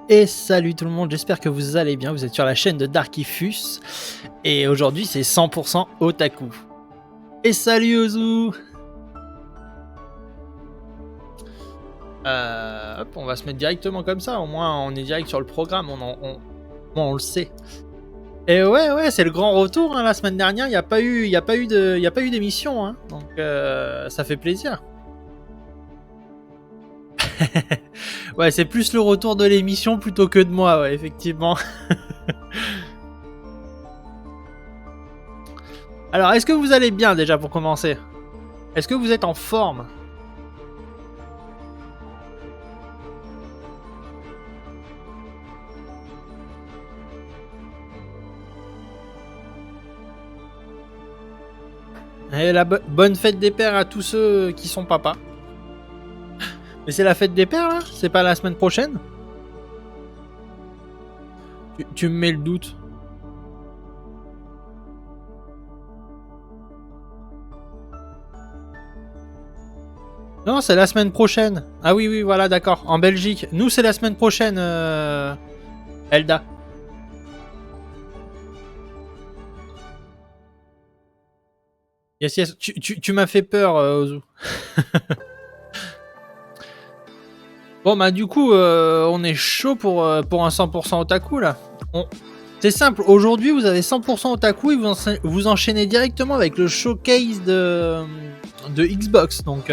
Et salut tout le monde, j'espère que vous allez bien, vous êtes sur la chaîne de Darkifus et aujourd'hui c'est 100% Otaku. Et salut Ozu. Hop, on va se mettre directement comme ça, au moins on est direct sur le programme, on le sait. Et ouais, c'est le grand retour, hein, la semaine dernière, il n'y a pas eu d'émission, hein, donc ça fait plaisir. Ouais, c'est plus le retour de l'émission plutôt que de moi, ouais, effectivement. Alors, est-ce que vous allez bien déjà pour commencer? Est-ce que vous êtes en forme? Et la bonne fête des pères à tous ceux qui sont papas. Mais c'est la fête des pères là? C'est pas la semaine prochaine? Tu me mets le doute. Non, c'est la semaine prochaine. Ah oui, voilà, d'accord. En Belgique. Nous, c'est la semaine prochaine, Elda. Yes. Tu m'as fait peur, Ozu. Bon, bah, du coup, on est chaud pour un 100% otaku là. C'est simple, aujourd'hui vous avez 100% otaku et vous enchaînez directement avec le showcase de Xbox, donc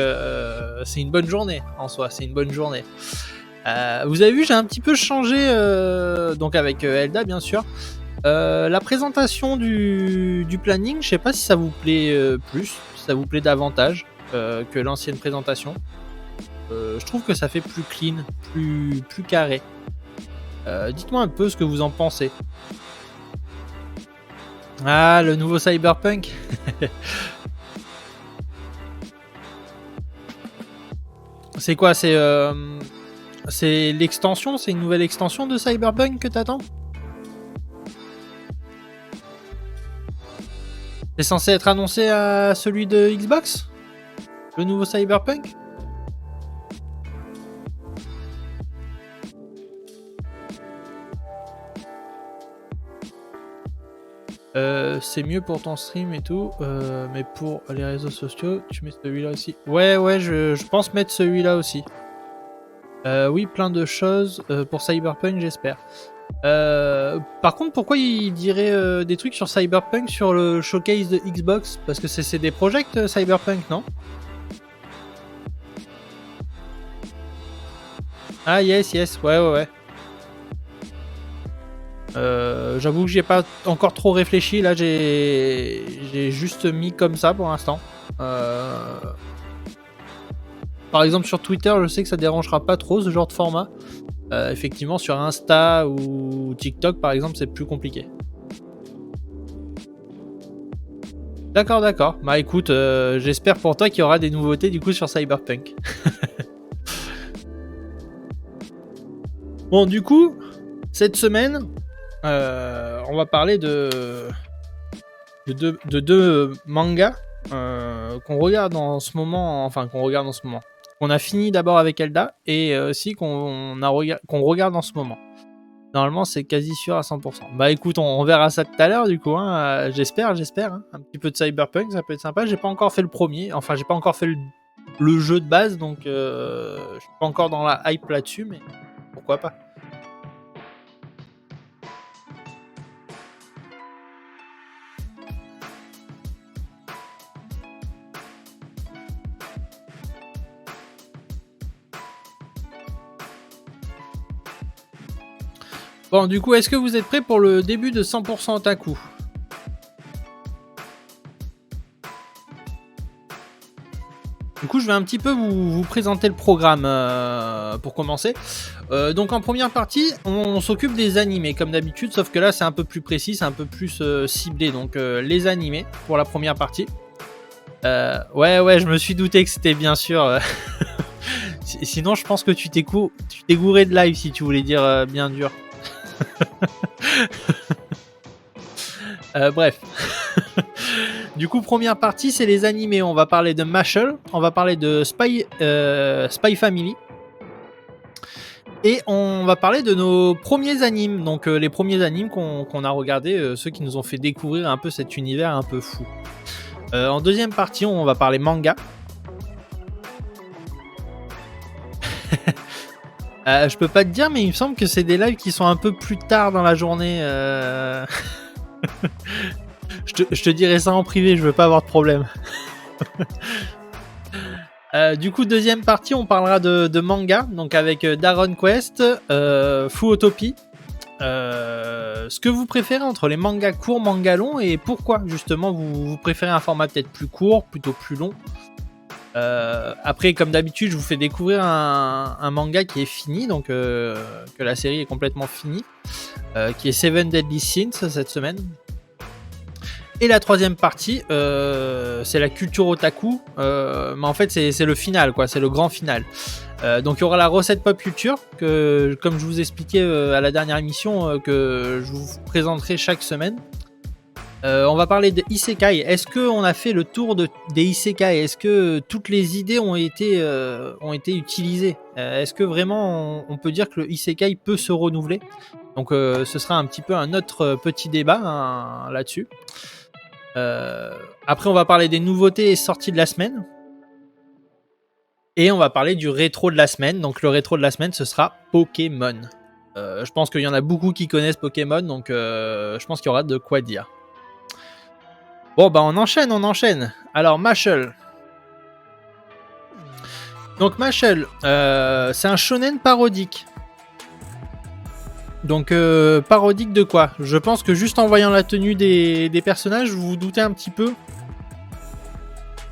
c'est une bonne journée en soi, c'est une bonne journée. Vous avez vu, j'ai un petit peu changé, donc avec Elda bien sûr, la présentation du planning, je sais pas si ça vous plaît plus, si ça vous plaît davantage que l'ancienne présentation. Je trouve que ça fait plus clean, plus carré. Dites-moi un peu ce que vous en pensez. Ah, le nouveau Cyberpunk. C'est quoi? C'est l'extension? C'est une nouvelle extension de Cyberpunk que t'attends? C'est censé être annoncé à celui de Xbox? Le nouveau Cyberpunk? C'est mieux pour ton stream et tout, mais pour les réseaux sociaux, tu mets celui-là aussi. Ouais, je pense mettre celui-là aussi. Oui, plein de choses pour Cyberpunk, j'espère. Par contre, pourquoi il dirait des trucs sur Cyberpunk sur le showcase de Xbox? Parce que c'est CD Projekt Cyberpunk, non? Ah yes, ouais. J'avoue que j'ai pas encore trop réfléchi, là j'ai juste mis comme ça pour l'instant. Par exemple sur Twitter, je sais que ça dérangera pas trop ce genre de format. Effectivement sur Insta ou TikTok par exemple c'est plus compliqué. D'accord. Bah écoute, j'espère pour toi qu'il y aura des nouveautés du coup sur Cyberpunk. Bon du coup, cette semaine, on va parler de deux mangas qu'on regarde en ce moment, On a fini d'abord avec Elda et aussi qu'on regarde en ce moment. Normalement, c'est quasi sûr à 100%. Bah écoute, on verra ça tout à l'heure du coup. Hein. J'espère. Hein. Un petit peu de Cyberpunk, ça peut être sympa. J'ai pas encore fait le premier. Enfin, j'ai pas encore fait le jeu de base, donc je suis pas encore dans la hype là-dessus, mais pourquoi pas. Bon, du coup, est-ce que vous êtes prêts pour le début de 100% Otaku? Du coup, je vais un petit peu vous présenter le programme pour commencer. Donc en première partie, on s'occupe des animés comme d'habitude, sauf que là c'est un peu plus précis, c'est un peu plus ciblé. Donc les animés pour la première partie. Ouais, je me suis douté que c'était bien sûr. Sinon, je pense que tu t'es gouré de live si tu voulais dire bien dur. Bref. Du coup, première partie, c'est les animés. On va parler de Mashle, on va parler de Spy Family. Et on va parler de nos premiers animes, donc les premiers animes qu'on a regardés, ceux qui nous ont fait découvrir un peu cet univers un peu fou. En deuxième partie, on va parler manga. Je peux pas te dire, mais il me semble que c'est des lives qui sont un peu plus tard dans la journée. Je te dirai ça en privé, je veux pas avoir de problème. Du coup, deuxième partie, on parlera de manga, donc avec Dragon Quest, Fuotopie. Ce que vous préférez entre les mangas courts, mangas longs, et pourquoi justement vous préférez un format peut-être plus court, plutôt plus long. Après, comme d'habitude, je vous fais découvrir un manga qui est fini, donc que la série est complètement finie, qui est Seven Deadly Sins cette semaine. Et la troisième partie, c'est la culture otaku, mais en fait c'est le final, quoi, c'est le grand final. Donc il y aura la recette pop culture, que comme je vous expliquais à la dernière émission, que je vous présenterai chaque semaine. On va parler de Isekai. Est-ce qu'on a fait le tour des Isekai? Est-ce que toutes les idées ont été utilisées? Est-ce que vraiment on peut dire que le Isekai peut se renouveler? Donc ce sera un petit peu un autre petit débat là-dessus. Après, on va parler des nouveautés et sorties de la semaine. Et on va parler du rétro de la semaine. Donc le rétro de la semaine, ce sera Pokémon. Je pense qu'il y en a beaucoup qui connaissent Pokémon, donc je pense qu'il y aura de quoi dire. Bon, bah on enchaîne. Alors, Mashle. Donc Mashle, c'est un shonen parodique. Donc parodique de quoi? Je pense que juste en voyant la tenue des personnages, vous vous doutez un petit peu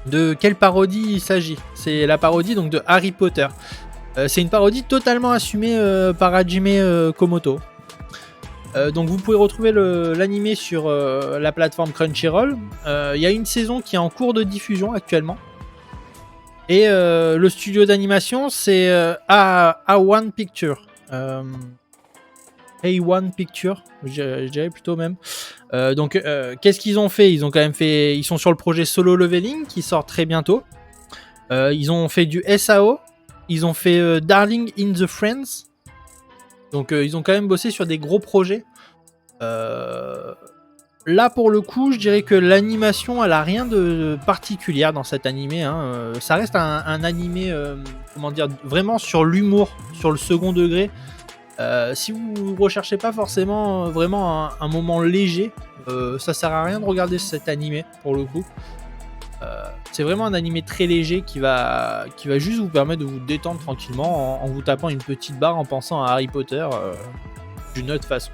de quelle parodie il s'agit. C'est la parodie donc de Harry Potter. C'est une parodie totalement assumée par Hajime Komoto. Donc vous pouvez retrouver l'animé sur la plateforme Crunchyroll. Il y a une saison qui est en cours de diffusion actuellement. Et le studio d'animation c'est A1 Picture. A1 Picture, je dirais plutôt même. Donc, qu'est-ce qu'ils ont fait? Ils ont quand même fait. Ils sont sur le projet Solo Leveling qui sort très bientôt. Ils ont fait du SAO. Ils ont fait Darling in the Friends. Donc, ils ont quand même bossé sur des gros projets. Là, pour le coup, je dirais que l'animation, elle a rien de particulier dans cet animé. Hein. Ça reste un animé, comment dire, vraiment sur l'humour, sur le second degré. Si vous recherchez pas forcément vraiment un moment léger, ça sert à rien de regarder cet animé pour le coup. C'est vraiment un animé très léger qui va juste vous permettre de vous détendre tranquillement en vous tapant une petite barre en pensant à Harry Potter d'une autre façon.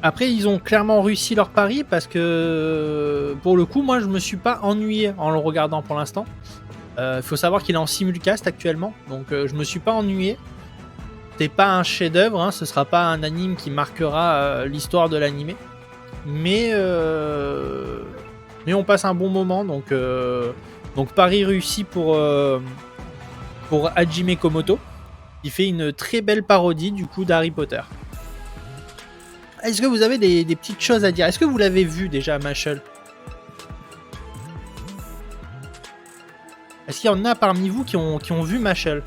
Après, ils ont clairement réussi leur pari parce que pour le coup, moi je me suis pas ennuyé en le regardant pour l'instant. Faut savoir qu'il est en simulcast actuellement, donc je me suis pas ennuyé. C'est pas un chef-d'œuvre, hein, ce sera pas un anime qui marquera l'histoire de l'animé, mais on passe un bon moment, donc pari réussi pour Hajime Komoto, qui fait une très belle parodie du coup d'Harry Potter. Est-ce que vous avez des petites choses à dire? Est-ce que vous l'avez vu déjà, Mashle? Est-ce qu'il y en a parmi vous qui ont vu Mashle?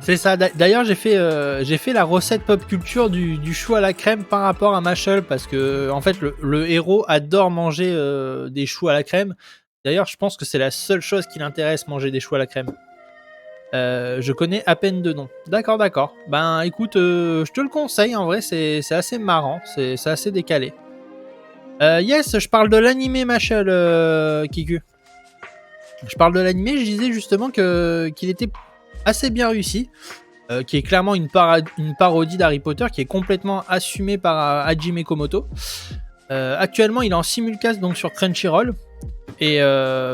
C'est ça. D'ailleurs, j'ai fait la recette pop culture du chou à la crème par rapport à Mashle parce que en fait, le héros adore manger des choux à la crème. D'ailleurs, je pense que c'est la seule chose qui l'intéresse, manger des choux à la crème. Je connais à peine de nom. D'accord. Ben écoute, je te le conseille, en vrai c'est assez marrant, c'est assez décalé. Yes, je parle de l'animé Mashle, Kiku. Je parle de l'animé, je disais justement qu'il était assez bien réussi, qui est clairement une parodie d'Harry Potter, qui est complètement assumée par Hajime Komoto. Actuellement il est en simulcast donc sur Crunchyroll. Et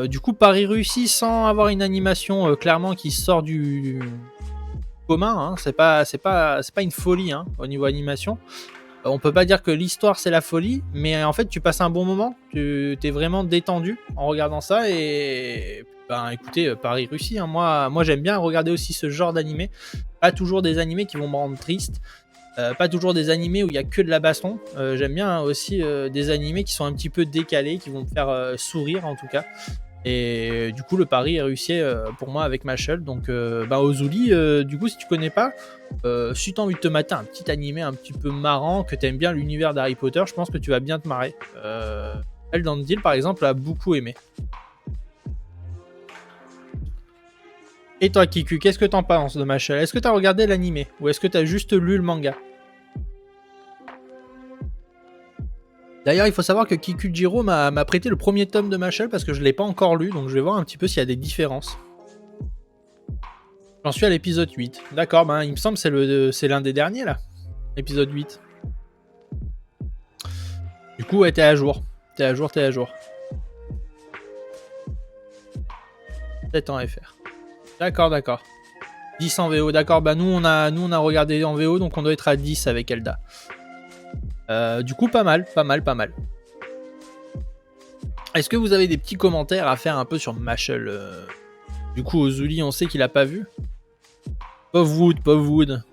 du coup, pari réussi sans avoir une animation clairement qui sort du commun. Hein. C'est pas une folie hein, au niveau animation. On peut pas dire que l'histoire c'est la folie, mais en fait tu passes un bon moment. Tu es vraiment détendu en regardant ça et ben écoutez, pari réussi. Hein. Moi j'aime bien regarder aussi ce genre d'animé. Pas toujours des animés qui vont me rendre triste. Pas toujours des animés où il y a que de la baston. J'aime bien aussi des animés qui sont un petit peu décalés, qui vont me faire sourire en tout cas. Et du coup, le pari est réussi pour moi avec Mashle. Donc, Ozuli, du coup, si tu connais pas, si tu as envie de te mater un petit animé un petit peu marrant, que tu aimes bien l'univers d'Harry Potter, je pense que tu vas bien te marrer. Elle, dans le deal, par exemple, a beaucoup aimé. Et toi, Kiku, qu'est-ce que t'en penses de Mashle? Est-ce que t'as regardé l'animé ou est-ce que t'as juste lu le manga? D'ailleurs, il faut savoir que Kikujiro m'a prêté le premier tome de Mashle parce que je ne l'ai pas encore lu, donc je vais voir un petit peu s'il y a des différences. J'en suis à l'épisode 8. D'accord, il me semble que c'est l'un des derniers là. L'épisode 8. Du coup, ouais, t'es à jour. T'es à jour. Peut-être en FR. D'accord. 10 en VO, d'accord. Nous on a regardé en VO, donc on doit être à 10 avec Elda. Du coup, pas mal. Est-ce que vous avez des petits commentaires à faire un peu sur Mashle Du coup, Ozuli, on sait qu'il a pas vu. Pauvre Wood.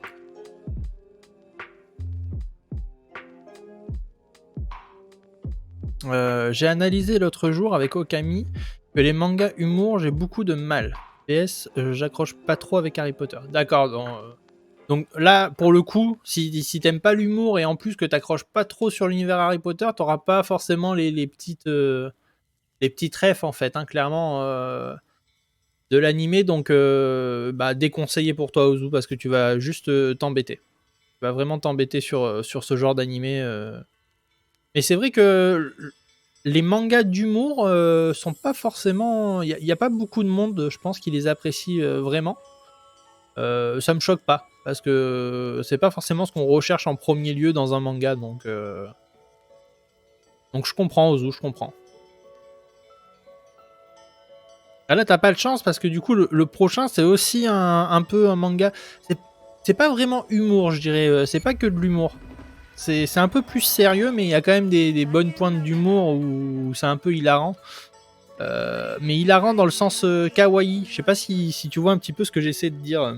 J'ai analysé l'autre jour avec Okami que les mangas humour, j'ai beaucoup de mal. PS, j'accroche pas trop avec Harry Potter. D'accord, donc là, pour le coup, si t'aimes pas l'humour et en plus que t'accroches pas trop sur l'univers Harry Potter, t'auras pas forcément les petites refs en fait, hein, clairement, de l'animé. Donc, déconseillé pour toi, Ozu, parce que tu vas juste t'embêter. Tu vas vraiment t'embêter sur ce genre d'animé. Mais c'est vrai que les mangas d'humour sont pas forcément... Il n'y a pas beaucoup de monde, je pense, qui les apprécie vraiment. Ça me choque pas, parce que c'est pas forcément ce qu'on recherche en premier lieu dans un manga, donc je comprends, Ozu, je comprends. Ah là, t'as pas de chance, parce que du coup, le prochain, c'est aussi un peu un manga... C'est pas vraiment humour, je dirais, c'est pas que de l'humour. C'est un peu plus sérieux, mais il y a quand même des bonnes pointes d'humour où c'est un peu hilarant. Mais hilarant dans le sens kawaii. Je sais pas si tu vois un petit peu ce que j'essaie de dire.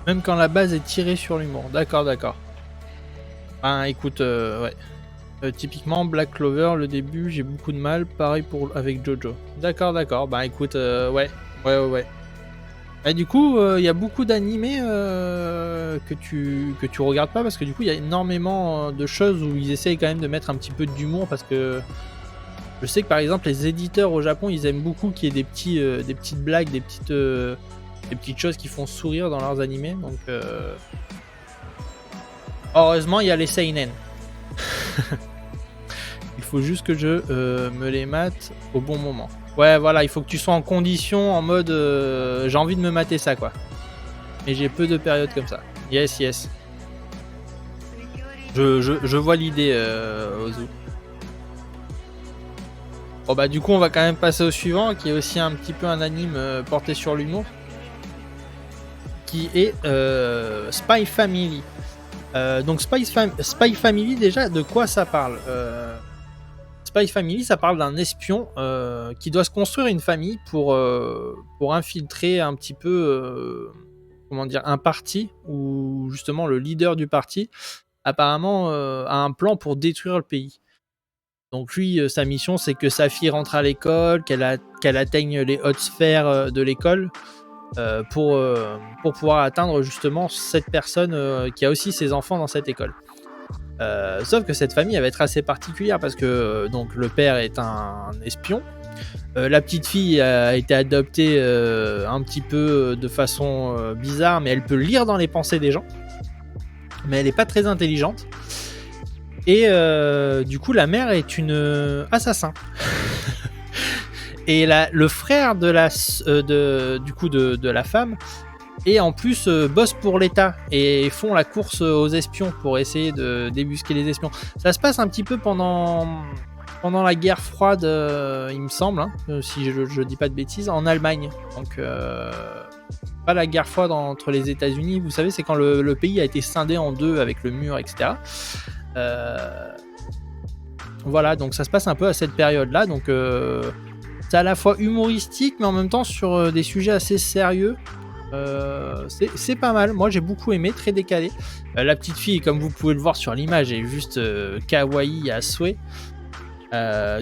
Même quand la base est tirée sur l'humour. D'accord. Écoute, ouais. Typiquement, Black Clover, le début, j'ai beaucoup de mal. Pareil avec Jojo. D'accord. Écoute, ouais. Et du coup, il y a beaucoup d'animés que tu regardes pas parce que du coup, il y a énormément de choses où ils essayent quand même de mettre un petit peu d'humour parce que je sais que par exemple, les éditeurs au Japon, ils aiment beaucoup qu'il y ait des petites blagues, des petites choses qui font sourire dans leurs animés. Donc, heureusement, il y a les seinen. Il faut juste que je me les mate au bon moment. Ouais, voilà, il faut que tu sois en condition, en mode j'ai envie de me mater ça, quoi. Mais j'ai peu de périodes comme ça. Yes. Je vois l'idée, Ozu. Bon, du coup, on va quand même passer au suivant, qui est aussi un petit peu un anime porté sur l'humour. Qui est Spy Family. Donc, Spy Family, déjà, de quoi ça parle Spy Family, ça parle d'un espion qui doit se construire une famille pour infiltrer un petit peu, un parti où justement le leader du parti apparemment a un plan pour détruire le pays. Donc lui, sa mission, c'est que sa fille rentre à l'école, qu'elle atteigne les hautes sphères de l'école pour pouvoir atteindre justement cette personne qui a aussi ses enfants dans cette école. Sauf que cette famille elle va être assez particulière parce que donc le père est un espion, la petite fille a été adoptée un petit peu de façon bizarre, mais elle peut lire dans les pensées des gens, mais elle n'est pas très intelligente. Et du coup la mère est une assassin. Et le frère de la femme et en plus bossent pour l'État et font la course aux espions pour essayer de débusquer les espions. Ça se passe un petit peu pendant la guerre froide, il me semble, hein, si je dis pas de bêtises, en Allemagne. Donc pas la guerre froide entre les États-Unis, vous savez, c'est quand le pays a été scindé en deux avec le mur, etc. Voilà, donc ça se passe un peu à cette période-là. Donc c'est à la fois humoristique, mais en même temps sur des sujets assez sérieux. C'est pas mal. Moi, j'ai beaucoup aimé, très décalé. La petite fille, comme vous pouvez le voir sur l'image, est juste kawaii à souhait.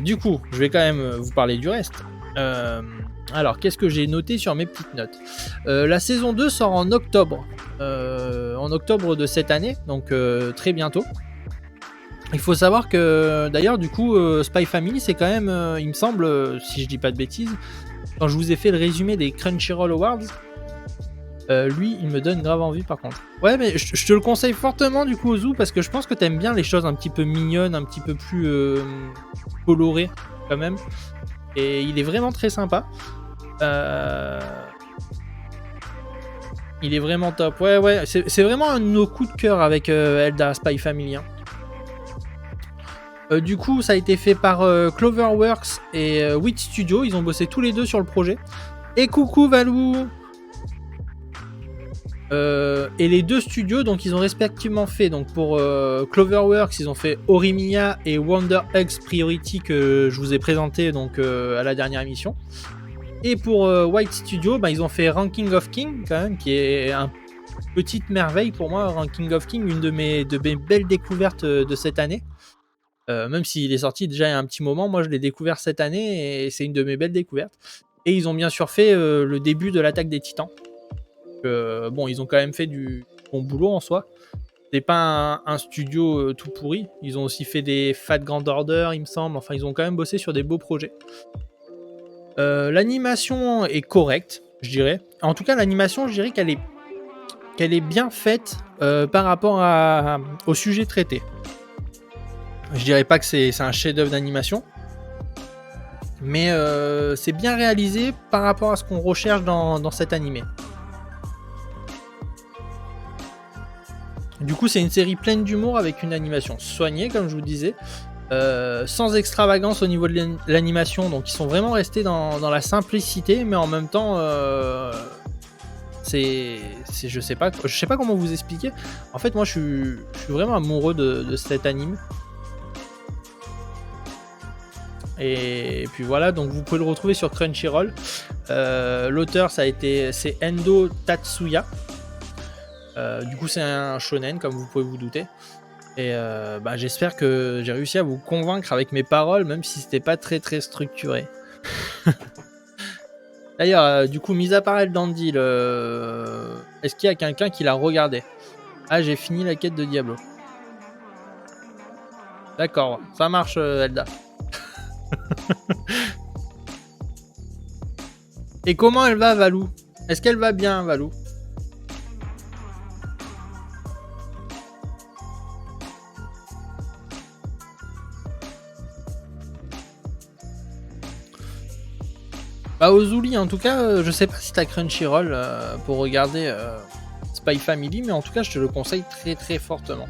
Du coup, je vais quand même vous parler du reste. Alors, qu'est-ce que j'ai noté sur mes petites notes? La saison 2 sort en octobre. En octobre de cette année, donc très bientôt. Il faut savoir que, d'ailleurs, du coup, Spy Family, c'est quand même, il me semble, si je dis pas de bêtises, quand je vous ai fait le résumé des Crunchyroll Awards, lui, il me donne grave envie par contre. Ouais, mais je te le conseille fortement du coup, Ozu, parce que je pense que t'aimes bien les choses un petit peu mignonnes, un petit peu plus colorées quand même. Et il est vraiment très sympa. Il est vraiment top. Ouais, c'est vraiment un de nos coups de cœur avec Elda Spy Family. Hein. Du coup, ça a été fait par Cloverworks et Wit Studio. Ils ont bossé tous les deux sur le projet. Et coucou Valou! Et les deux studios, donc ils ont respectivement fait, donc pour Cloverworks, ils ont fait Orimiya et Wonder Eggs Priority que je vous ai présenté donc à la dernière émission. Et pour White Studio, bah, ils ont fait Ranking of King quand même, qui est une petite merveille pour moi. Ranking of King, une de mes belles découvertes de cette année. Même s'il est sorti déjà il y a un petit moment, moi je l'ai découvert cette année et c'est une de mes belles découvertes. Et ils ont bien sûr fait le début de l'Attaque des Titans. Bon, ils ont quand même fait du bon boulot en soi. C'est pas un studio tout pourri. Ils ont aussi fait des Fat Grand Order, il me semble. Enfin, ils ont quand même bossé sur des beaux projets. L'animation est correcte, je dirais. En tout cas, l'animation, je dirais qu'elle est bien faite par rapport au sujet traité. Je dirais pas que c'est un chef-d'œuvre d'animation, mais c'est bien réalisé par rapport à ce qu'on recherche dans cet animé. Du coup, c'est une série pleine d'humour avec une animation soignée, comme je vous disais, sans extravagance au niveau de l'animation. Donc, ils sont vraiment restés dans la simplicité, mais en même temps, je sais pas comment vous expliquer. En fait, moi, je suis vraiment amoureux de cet anime. Et puis voilà, donc vous pouvez le retrouver sur Crunchyroll. L'auteur, c'est Endo Tatsuya. Du coup, c'est un shonen, comme vous pouvez vous douter. Et j'espère que j'ai réussi à vous convaincre avec mes paroles, même si c'était pas très très structuré. D'ailleurs, du coup, mis à part El Dandy, est-ce qu'il y a quelqu'un qui l'a regardé? Ah, j'ai fini la quête de Diablo. D'accord, ça marche, Elda. Et comment elle va, Valou? Est-ce qu'elle va bien, Valou? Bah, Ozuli, en tout cas, je sais pas si t'as Crunchyroll pour regarder Spy Family, mais en tout cas, je te le conseille très très fortement.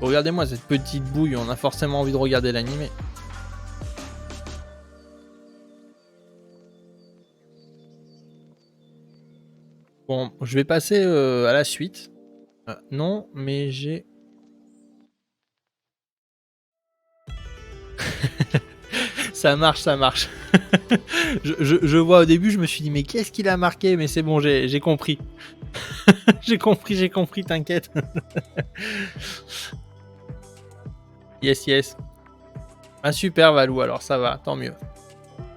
Regardez-moi cette petite bouille, on a forcément envie de regarder l'animé. Bon, je vais passer à la suite. Non, mais j'ai... Ça marche, ça marche. je vois au début, je me suis dit, mais qu'est-ce qu'il a marqué? Mais c'est bon, j'ai compris. j'ai compris, t'inquiète. Yes. Ah, super, Valou, alors ça va, tant mieux.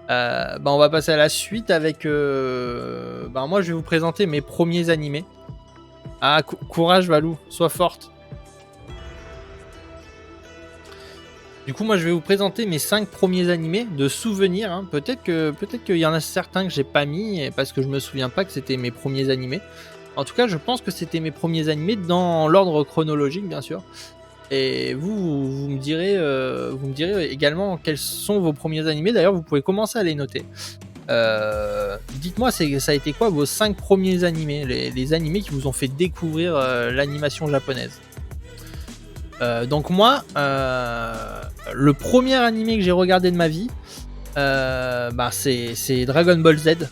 On va passer à la suite avec... moi, je vais vous présenter mes premiers animés. Ah, courage, Valou, sois forte. Du coup, moi, je vais vous présenter mes 5 premiers animés de souvenirs. Hein. Peut-être qu'il y en a certains que j'ai pas mis parce que je me souviens pas que c'était mes premiers animés. En tout cas, je pense que c'était mes premiers animés dans l'ordre chronologique, bien sûr. Et vous me direz également quels sont vos premiers animés. D'ailleurs, vous pouvez commencer à les noter. Dites-moi, ça a été quoi vos 5 premiers animés, les animés qui vous ont fait découvrir l'animation japonaise. Donc moi, le premier animé que j'ai regardé de ma vie, Bah c'est Dragon Ball Z.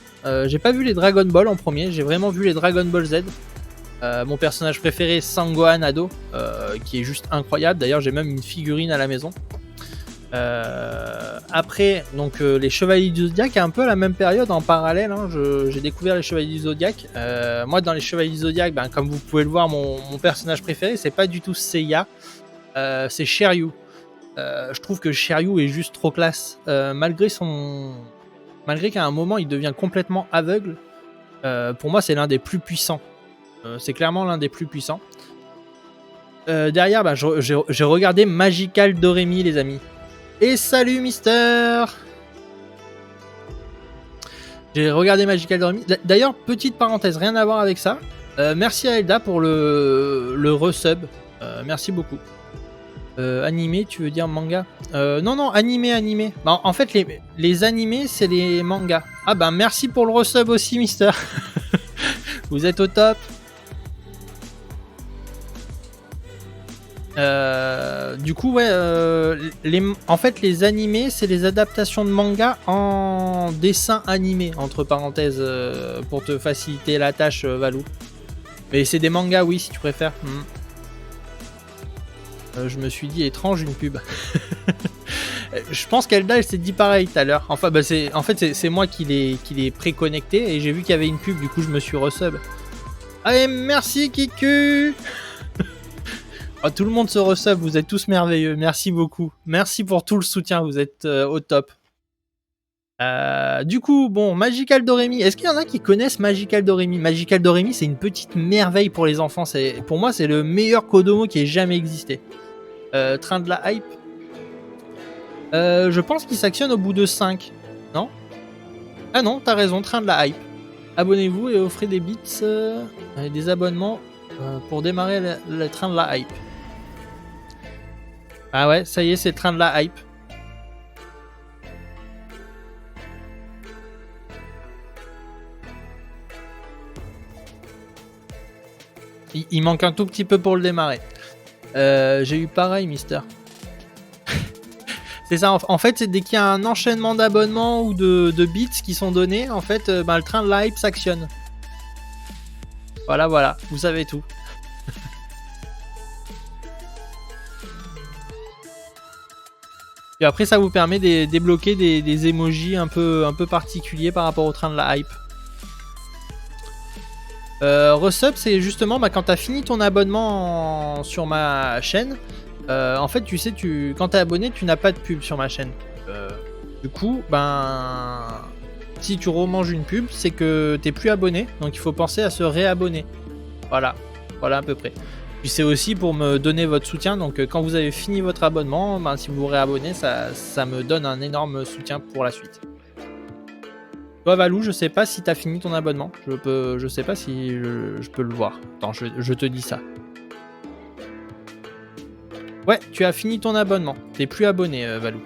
J'ai pas vu les Dragon Ball en premier, j'ai vraiment vu les Dragon Ball Z. Mon personnage préféré, Sangohan ado, qui est juste incroyable. D'ailleurs, j'ai même une figurine à la maison. Après, donc les Chevaliers du Zodiac, un peu à la même période, en parallèle, hein, j'ai découvert les Chevaliers du Zodiac. Moi, dans les Chevaliers du Zodiac, ben, comme vous pouvez le voir, mon personnage préféré, c'est pas du tout Seiya, c'est Shiryu. Je trouve que Shiryu est juste trop classe. Malgré qu'à un moment, il devient complètement aveugle, pour moi, c'est l'un des plus puissants. C'est clairement l'un des plus puissants. Derrière, bah, j'ai regardé Magical Doremi, les amis. Et salut, Mister! J'ai regardé Magical Doremi. D'ailleurs, petite parenthèse, rien à voir avec ça. Merci à Elda pour le resub. Merci beaucoup. Animé, tu veux dire manga? Non, animé. Bah, en fait, les animés, c'est les mangas. Ah bah, merci pour le resub aussi, Mister. Vous êtes au top. Du coup, ouais, en fait, les animés, c'est les adaptations de manga en dessin animé, entre parenthèses, pour te faciliter la tâche, Valou. Mais c'est des mangas, oui, si tu préfères. Je me suis dit, étrange, une pub. Je pense qu'Elda, elle s'est dit pareil tout à l'heure. Enfin, bah, c'est moi qui l'ai préconnecté et j'ai vu qu'il y avait une pub, du coup, je me suis resub. Allez, merci, Kiku! Oh, tout le monde se resub, vous êtes tous merveilleux, merci beaucoup. Merci pour tout le soutien, vous êtes au top. Du coup, bon, Magical Doremi, est-ce qu'il y en a qui connaissent Magical Doremi? Magical Doremi, c'est une petite merveille pour les enfants, pour moi c'est le meilleur Kodomo qui ait jamais existé. Train de la hype. Je pense qu'il s'actionne au bout de 5, non? Ah non, t'as raison, Train de la hype. Abonnez-vous et offrez des bits et des abonnements pour démarrer le train de la hype. Ah ouais, ça y est, c'est le train de la hype. Il manque un tout petit peu pour le démarrer. J'ai eu pareil, Mister. C'est ça, en fait, c'est dès qu'il y a un enchaînement d'abonnements ou de bits qui sont donnés, en fait, le train de la hype s'actionne. Voilà, vous savez tout. Et après, ça vous permet de débloquer des emojis un peu particuliers par rapport au train de la hype. Resub, c'est justement quand t'as fini ton abonnement sur ma chaîne. En fait, tu sais, quand t'es abonné, tu n'as pas de pub sur ma chaîne. Du coup, si tu remanges une pub, c'est que t'es plus abonné. Donc il faut penser à se réabonner. Voilà à peu près. Puis c'est aussi pour me donner votre soutien. Donc quand vous avez fini votre abonnement, si vous vous réabonnez, ça me donne un énorme soutien pour la suite. Toi, Valou, je sais pas si t'as fini ton abonnement. Je sais pas si je peux le voir. Attends, je te dis ça. Ouais, tu as fini ton abonnement. T'es plus abonné, Valou.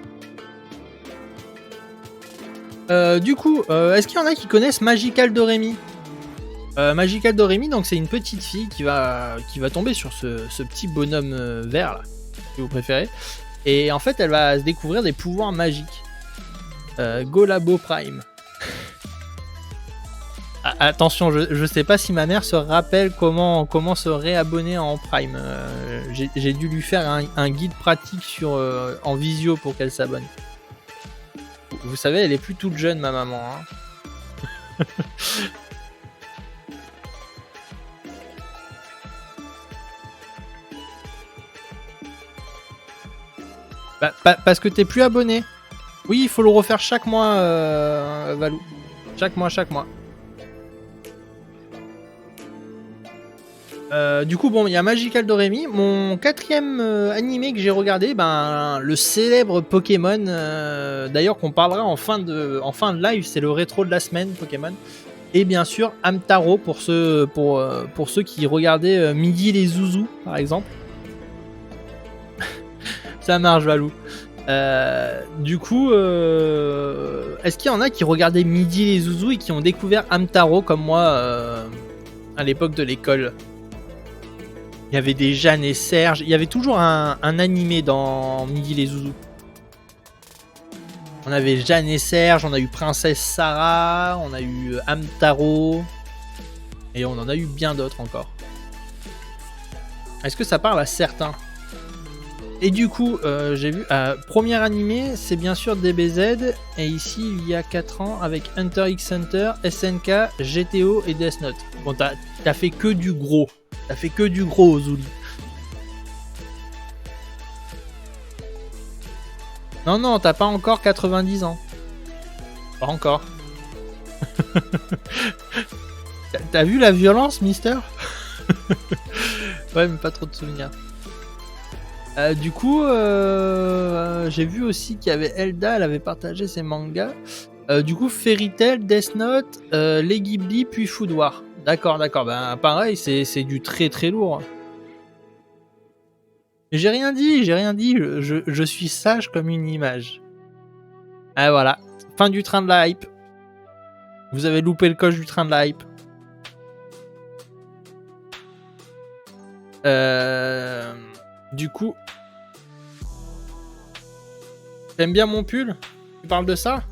Du coup, est-ce qu'il y en a qui connaissent Magical Doremi? Magical Doremi, donc c'est une petite fille qui va tomber sur ce petit bonhomme vert là, si vous préférez. Et en fait, elle va se découvrir des pouvoirs magiques. Golabo Prime. Attention, je sais pas si ma mère se rappelle comment se réabonner en Prime. J'ai dû lui faire un guide pratique en visio pour qu'elle s'abonne. Vous savez, elle est plus toute jeune, ma maman. Hein. Parce que t'es plus abonné. Oui, il faut le refaire chaque mois, Valou. Chaque mois. Du coup, bon, il y a Magical Doremi. Mon quatrième animé que j'ai regardé, le célèbre Pokémon. D'ailleurs, qu'on parlera en fin de live, c'est le rétro de la semaine, Pokémon. Et bien sûr, Hamtaro pour ceux qui regardaient Midi les Zouzous, par exemple. Ça marche, Valou. Du coup, est-ce qu'il y en a qui regardaient Midi les Zouzous et qui ont découvert Hamtaro comme moi à l'époque de l'école? Il y avait des Jeanne et Serge. Il y avait toujours un animé dans Midi les Zouzous. On avait Jeanne et Serge, on a eu Princesse Sarah, on a eu Hamtaro. Et on en a eu bien d'autres encore. Est-ce que ça parle à certains? Et du coup, j'ai vu... premier animé, c'est bien sûr DBZ. Et ici, il y a 4 ans, avec Hunter x Hunter, SNK, GTO et Death Note. Bon, t'as fait que du gros. T'as fait que du gros, Ozuli. Non, t'as pas encore 90 ans. Pas encore. T'as vu la violence, Mister? Ouais, mais pas trop de souvenirs. Du coup, j'ai vu aussi qu'il y avait Elda, elle avait partagé ses mangas. Du coup, Fairy Tail, Death Note, les Ghibli, puis Food War. D'accord. Ben, pareil, c'est du très très lourd. J'ai rien dit. Je suis sage comme une image. Ah voilà, fin du train de la hype. Vous avez loupé le coche du train de la hype. Du coup, t'aimes bien mon pull? Tu parles de ça?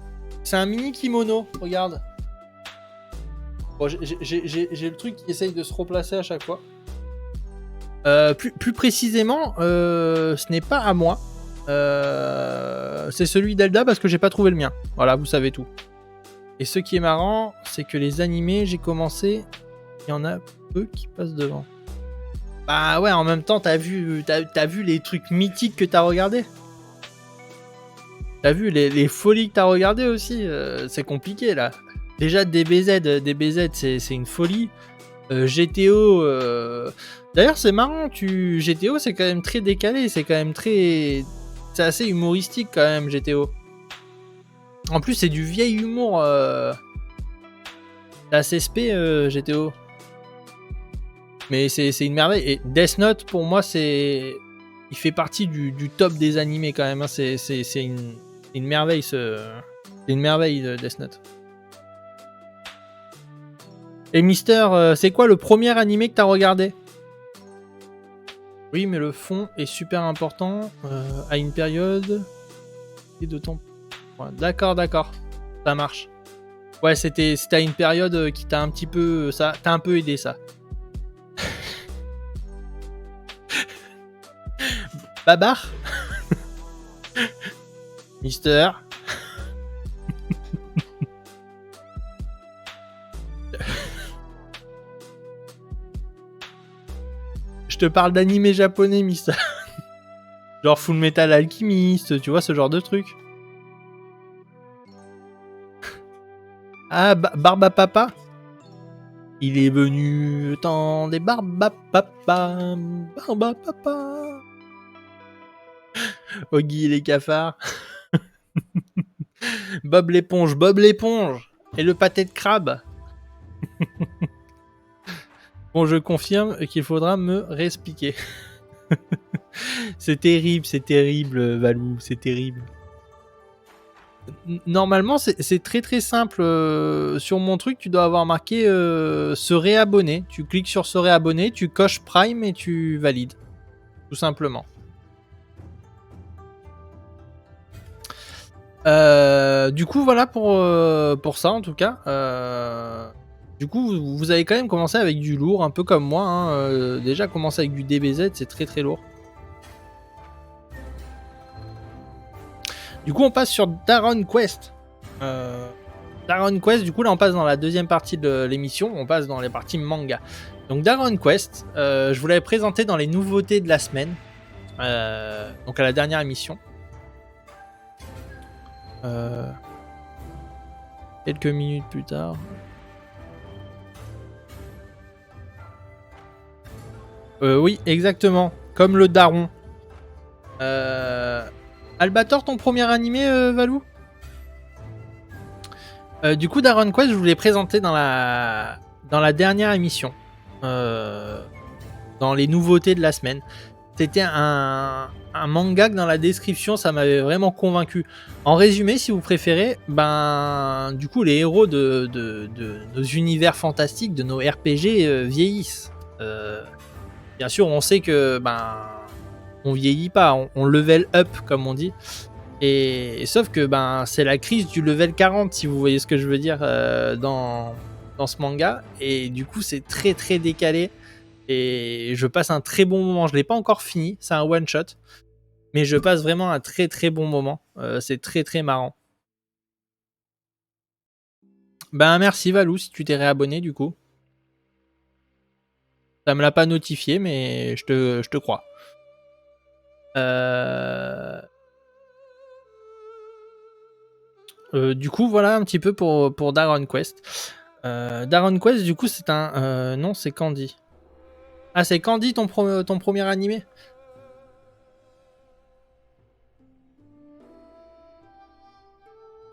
C'est un mini kimono, regarde. Bon, j'ai le truc qui essaye de se replacer à chaque fois. Plus précisément, ce n'est pas à moi. C'est celui d'Elda parce que j'ai pas trouvé le mien. Voilà, vous savez tout. Et ce qui est marrant, c'est que les animés, j'ai commencé, il y en a peu qui passent devant. Bah ouais, en même temps, t'as vu les trucs mythiques que t'as regardé? T'as vu les folies que t'as regardé aussi? C'est compliqué là. Déjà DBZ c'est une folie. GTO, d'ailleurs c'est marrant, GTO c'est quand même très décalé, c'est quand même très... C'est assez humoristique quand même GTO. En plus c'est du vieil humour. C'est assez spé GTO. Mais c'est une merveille. Et Death Note pour moi c'est... Il fait partie du top des animés quand même. Hein. C'est une merveille c'est une merveille Death Note. Et Mister, c'est quoi le premier animé que t'as regardé? Oui, mais le fond est super important à une période et de temps. Ouais, d'accord. Ça marche. Ouais, c'était à une période qui t'a un petit peu... Ça t'a un peu aidé, ça. Babar Mister. Je te parle d'animé japonais, Mister. Genre Full Metal Alchemist, tu vois, ce genre de truc. Ah, Barbapapa. Il est venu temps des Barbapapa. Oggy et les cafards. Bob l'éponge. Et le pâté de crabe. Bon, je confirme qu'il faudra me réexpliquer. C'est terrible, Valou, c'est terrible. Normalement, c'est très très simple. Sur mon truc, tu dois avoir marqué se réabonner. Tu cliques sur se réabonner, tu coches Prime et tu valides. Tout simplement. Du coup, voilà pour ça en tout cas. Du coup, vous avez quand même commencé avec du lourd, un peu comme moi. Hein. Déjà, commencer avec du DBZ, c'est très très lourd. Du coup, on passe sur Daron Quest. Daron Quest, du coup, là, on passe dans la deuxième partie de l'émission. On passe dans les parties manga. Donc, Daron Quest, je vous l'avais présenté dans les nouveautés de la semaine. Donc, à la dernière émission. Quelques minutes plus tard. Oui, exactement. Comme le daron. Albator, ton premier animé, Valou? Du coup, Daron Quest, je vous l'ai présenté dans la dernière émission. Dans les nouveautés de la semaine. C'était un manga que dans la description, ça m'avait vraiment convaincu. En résumé, si vous préférez, du coup, les héros de nos univers fantastiques, de nos RPG vieillissent. Bien sûr, on sait que on vieillit pas, on level up comme on dit. Et sauf que ben c'est la crise du level 40, si vous voyez ce que je veux dire, dans ce manga. Et du coup, c'est très très décalé. Et je passe un très bon moment. Je l'ai pas encore fini, c'est un one shot. Mais je passe vraiment un très très bon moment. C'est très très marrant. Ben merci Valou si tu t'es réabonné du coup. Ça me l'a pas notifié, mais je te crois. Du coup, voilà un petit peu pour Dragon Quest. Dragon Quest, du coup, c'est un... non, c'est Candy. Ah, c'est Candy ton premier animé?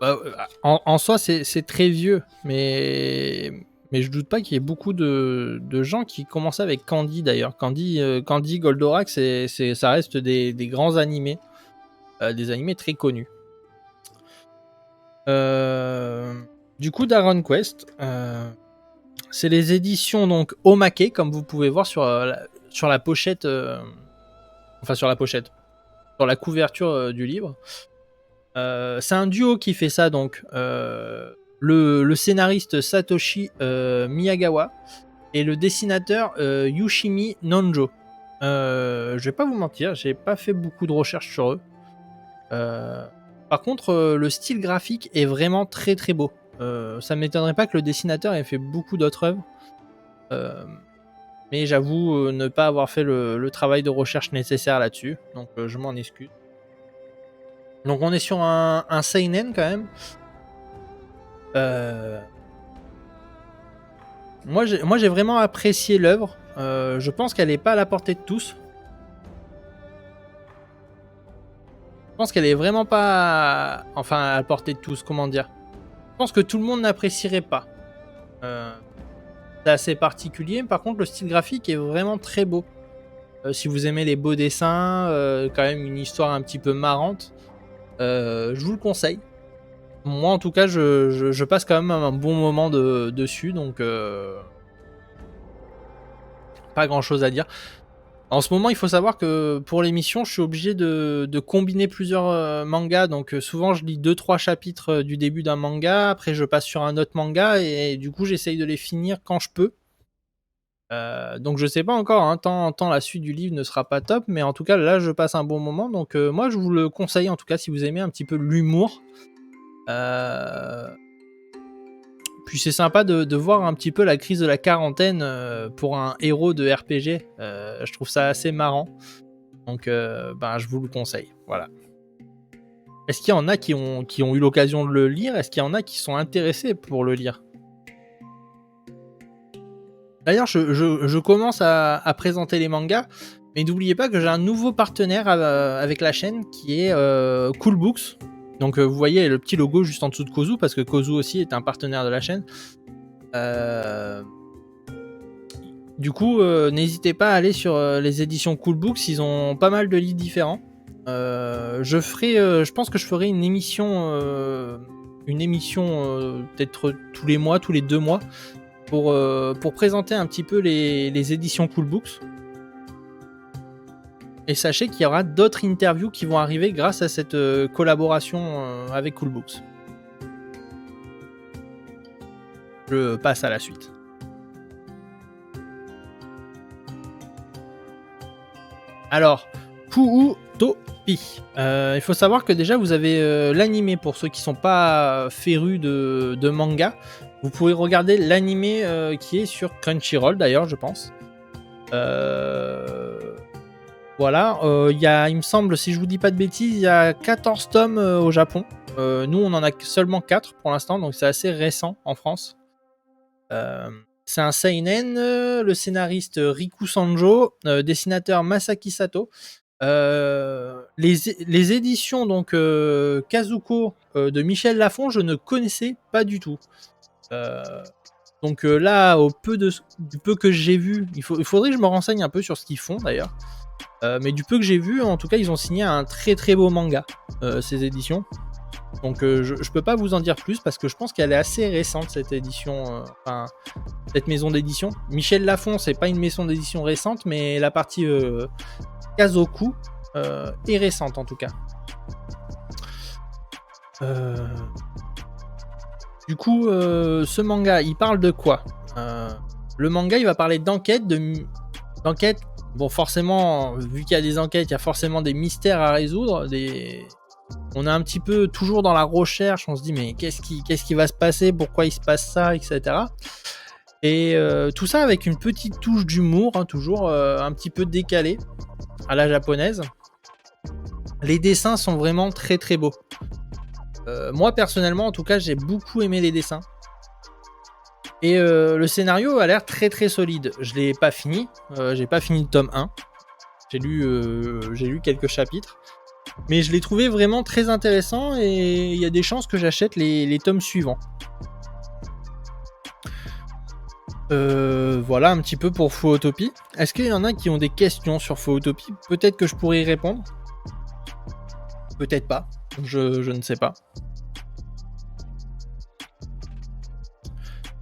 Bah, en soi, c'est très vieux, mais je doute pas qu'il y ait beaucoup de gens qui commencent avec Candy d'ailleurs. Candy, Goldorak, ça reste des grands animés, des animés très connus. Du coup, Dragon Quest, c'est les éditions donc Omake, comme vous pouvez voir sur la pochette, enfin sur la pochette, sur la couverture du livre. C'est un duo qui fait ça, donc le scénariste Satoshi Miyagawa et le dessinateur Yoshimi Nanjo. Je vais pas vous mentir, j'ai pas fait beaucoup de recherches sur eux. Par contre, le style graphique est vraiment très très beau. Ça m'étonnerait pas que le dessinateur ait fait beaucoup d'autres œuvres. Mais j'avoue ne pas avoir fait le travail de recherche nécessaire là-dessus. Donc je m'en excuse. Donc on est sur un seinen quand même. Moi j'ai vraiment apprécié l'œuvre. Je pense qu'elle n'est pas à la portée de tous. Je pense qu'elle est vraiment pas... Enfin, à la portée de tous, comment dire. Je pense que tout le monde n'apprécierait pas. C'est assez particulier. Par contre, le style graphique est vraiment très beau. Si vous aimez les beaux dessins, quand même une histoire un petit peu marrante, je vous le conseille. Moi, en tout cas, je passe quand même un bon moment dessus, donc pas grand-chose à dire. En ce moment, il faut savoir que pour l'émission, je suis obligé de combiner plusieurs mangas. Donc souvent, je lis 2-3 chapitres du début d'un manga. Après, je passe sur un autre manga. Et du coup, j'essaye de les finir quand je peux. Donc je sais pas encore, hein, tant la suite du livre ne sera pas top. Mais en tout cas, là, je passe un bon moment. Donc moi, je vous le conseille, en tout cas, si vous aimez un petit peu l'humour. Puis c'est sympa de voir un petit peu la crise de la quarantaine pour un héros de RPG. Je trouve ça assez marrant. Donc ben, je vous le conseille. Voilà. Est-ce qu'il y en a qui ont eu l'occasion de le lire? Est-ce qu'il y en a qui sont intéressés pour le lire? D'ailleurs, je commence à présenter les mangas. Mais n'oubliez pas que j'ai un nouveau partenaire avec la chaîne qui est Cool Books. Donc vous voyez le petit logo juste en dessous de Kozu, parce que Kozu aussi est un partenaire de la chaîne. Du coup, n'hésitez pas à aller sur les éditions Cool Books, ils ont pas mal de livres différents. Je pense que je ferai une émission peut-être tous les mois, tous les 2 mois, pour présenter un petit peu les éditions Cool Books. Et sachez qu'il y aura d'autres interviews qui vont arriver grâce à cette collaboration avec Cool Books. Je passe à la suite. Alors, Puutopi. Il faut savoir que déjà vous avez l'animé pour ceux qui sont pas férus de manga. Vous pouvez regarder l'animé qui est sur Crunchyroll d'ailleurs, je pense. Voilà, il me semble, si je vous dis pas de bêtises, il y a 14 tomes au Japon. Nous, on en a seulement 4 pour l'instant, donc c'est assez récent en France. C'est un seinen, le scénariste Riku Sanjo, dessinateur Masaki Sato. Les éditions donc Kazuko de Michel Lafon, je ne connaissais pas du tout. Donc là, du peu que j'ai vu, il faudrait que je me renseigne un peu sur ce qu'ils font d'ailleurs. Mais du peu que j'ai vu, en tout cas, ils ont signé un très très beau manga, ces éditions. Donc je peux pas vous en dire plus parce que je pense qu'elle est assez récente cette édition, cette maison d'édition. Michel Lafon, c'est pas une maison d'édition récente, mais la partie Kazoku est récente en tout cas. Euh, Du coup, ce manga, il parle de quoi? Le manga, il va parler d'enquête. Bon, forcément, vu qu'il y a des enquêtes, il y a forcément des mystères à résoudre. On est un petit peu toujours dans la recherche. On se dit, mais qu'est-ce qui va se passer? Pourquoi il se passe ça, etc. Et tout ça avec une petite touche d'humour, hein, toujours un petit peu décalé à la japonaise. Les dessins sont vraiment très très beaux. Moi personnellement, en tout cas, j'ai beaucoup aimé les dessins. Et le scénario a l'air très très solide. Je l'ai pas fini. J'ai pas fini le tome 1. J'ai lu quelques chapitres. Mais je l'ai trouvé vraiment très intéressant et il y a des chances que j'achète les tomes suivants. Voilà un petit peu pour Fuotopie. Est-ce qu'il y en a qui ont des questions sur Fuotopie? Peut-être que je pourrais y répondre. Peut-être pas. Je ne sais pas.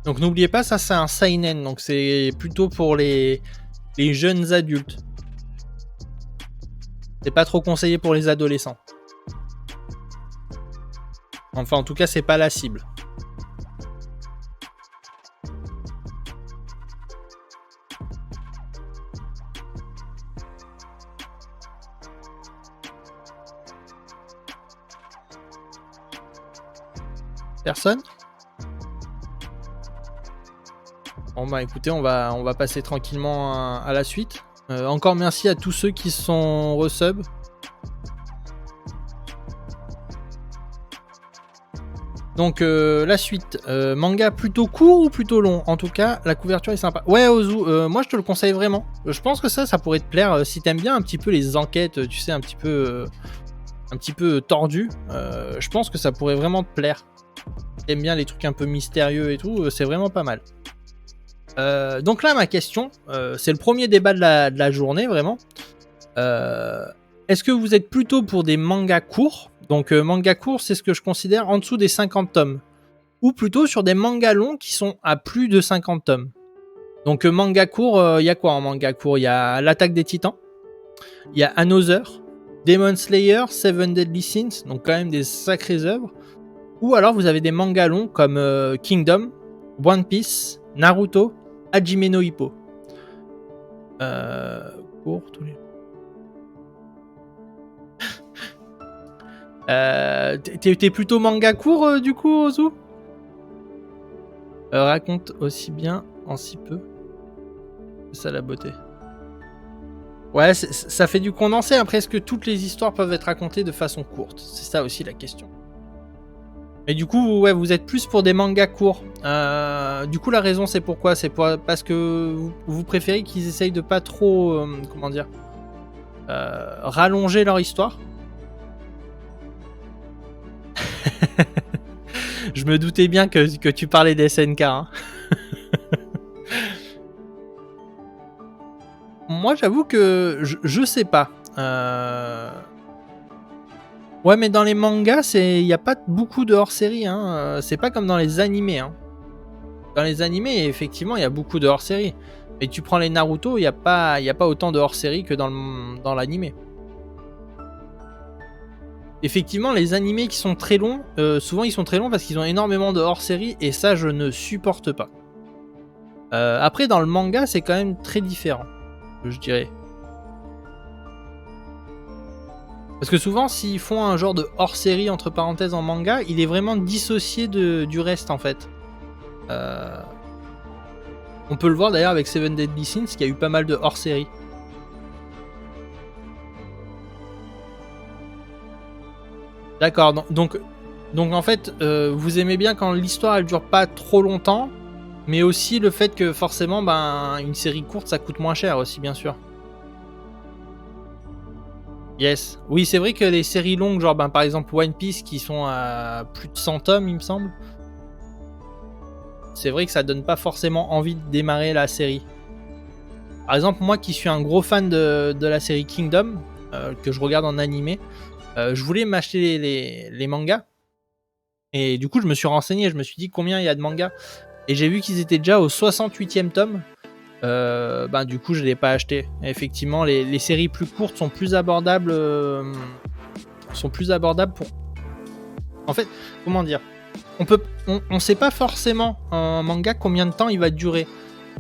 Donc n'oubliez pas, ça c'est un seinen. Donc c'est plutôt pour les jeunes adultes. C'est pas trop conseillé pour les adolescents. Enfin en tout cas c'est pas la cible. Personne? Bon bah écoutez, on va passer tranquillement à la suite. Encore merci à tous ceux qui sont resub. Donc la suite, manga plutôt court ou plutôt long? En tout cas, la couverture est sympa. Ouais Ozu, moi je te le conseille vraiment. Je pense que ça pourrait te plaire si t'aimes bien un petit peu les enquêtes, tu sais, un petit peu tordues. Je pense que ça pourrait vraiment te plaire. Si t'aimes bien les trucs un peu mystérieux et tout, c'est vraiment pas mal. Donc là ma question, c'est le premier débat de la journée vraiment. Est-ce que vous êtes plutôt pour des mangas courts? Donc manga court, c'est ce que je considère en dessous des 50 tomes. Ou plutôt sur des mangas longs qui sont à plus de 50 tomes. Donc manga court, il y a quoi en manga court? Il y a l'Attaque des Titans, il y a Another, Demon Slayer, Seven Deadly Sins, donc quand même des sacrées œuvres. Ou alors vous avez des mangas longs comme Kingdom, One Piece, Naruto, Hajime no Ippo. Court, tous les... T'es plutôt manga court du coup, Ozu? Raconte aussi bien en si peu. C'est ça la beauté. Ouais, ça fait du condensé. Après, est-ce que toutes les histoires peuvent être racontées de façon courte? C'est ça aussi la question. Mais du coup, ouais, vous êtes plus pour des mangas courts. Du coup, la raison, c'est pourquoi? C'est parce que vous préférez qu'ils essayent de pas trop, comment dire, rallonger leur histoire. Je me doutais bien que tu parlais des SNK. Hein. Moi, j'avoue que je sais pas. Ouais, mais dans les mangas, il n'y a pas beaucoup de hors-série. Hein. C'est pas comme dans les animés. Hein. Dans les animés, effectivement, il y a beaucoup de hors-série. Mais tu prends les Naruto, il n'y a pas autant de hors-série que dans l'animé. Effectivement, les animés qui sont très longs, souvent ils sont très longs parce qu'ils ont énormément de hors-série et ça, je ne supporte pas. Après, dans le manga, c'est quand même très différent, je dirais. Parce que souvent, s'ils font un genre de hors-série, entre parenthèses, en manga, il est vraiment dissocié du reste, en fait. On peut le voir d'ailleurs avec Seven Deadly Sins, qui a eu pas mal de hors-série. D'accord, donc en fait, vous aimez bien quand l'histoire elle dure pas trop longtemps, mais aussi le fait que forcément, une série courte ça coûte moins cher aussi, bien sûr. Yes. Oui, c'est vrai que les séries longues, genre par exemple One Piece, qui sont à plus de 100 tomes, il me semble, c'est vrai que ça donne pas forcément envie de démarrer la série. Par exemple, moi qui suis un gros fan de la série Kingdom, que je regarde en animé, je voulais m'acheter les mangas. Et du coup, je me suis renseigné, je me suis dit combien il y a de mangas. Et j'ai vu qu'ils étaient déjà au 68e tome. Du coup, je ne l'ai pas acheté. Et effectivement, les séries plus courtes sont plus abordables. Pour... En fait, comment dire? On sait pas forcément un manga combien de temps il va durer.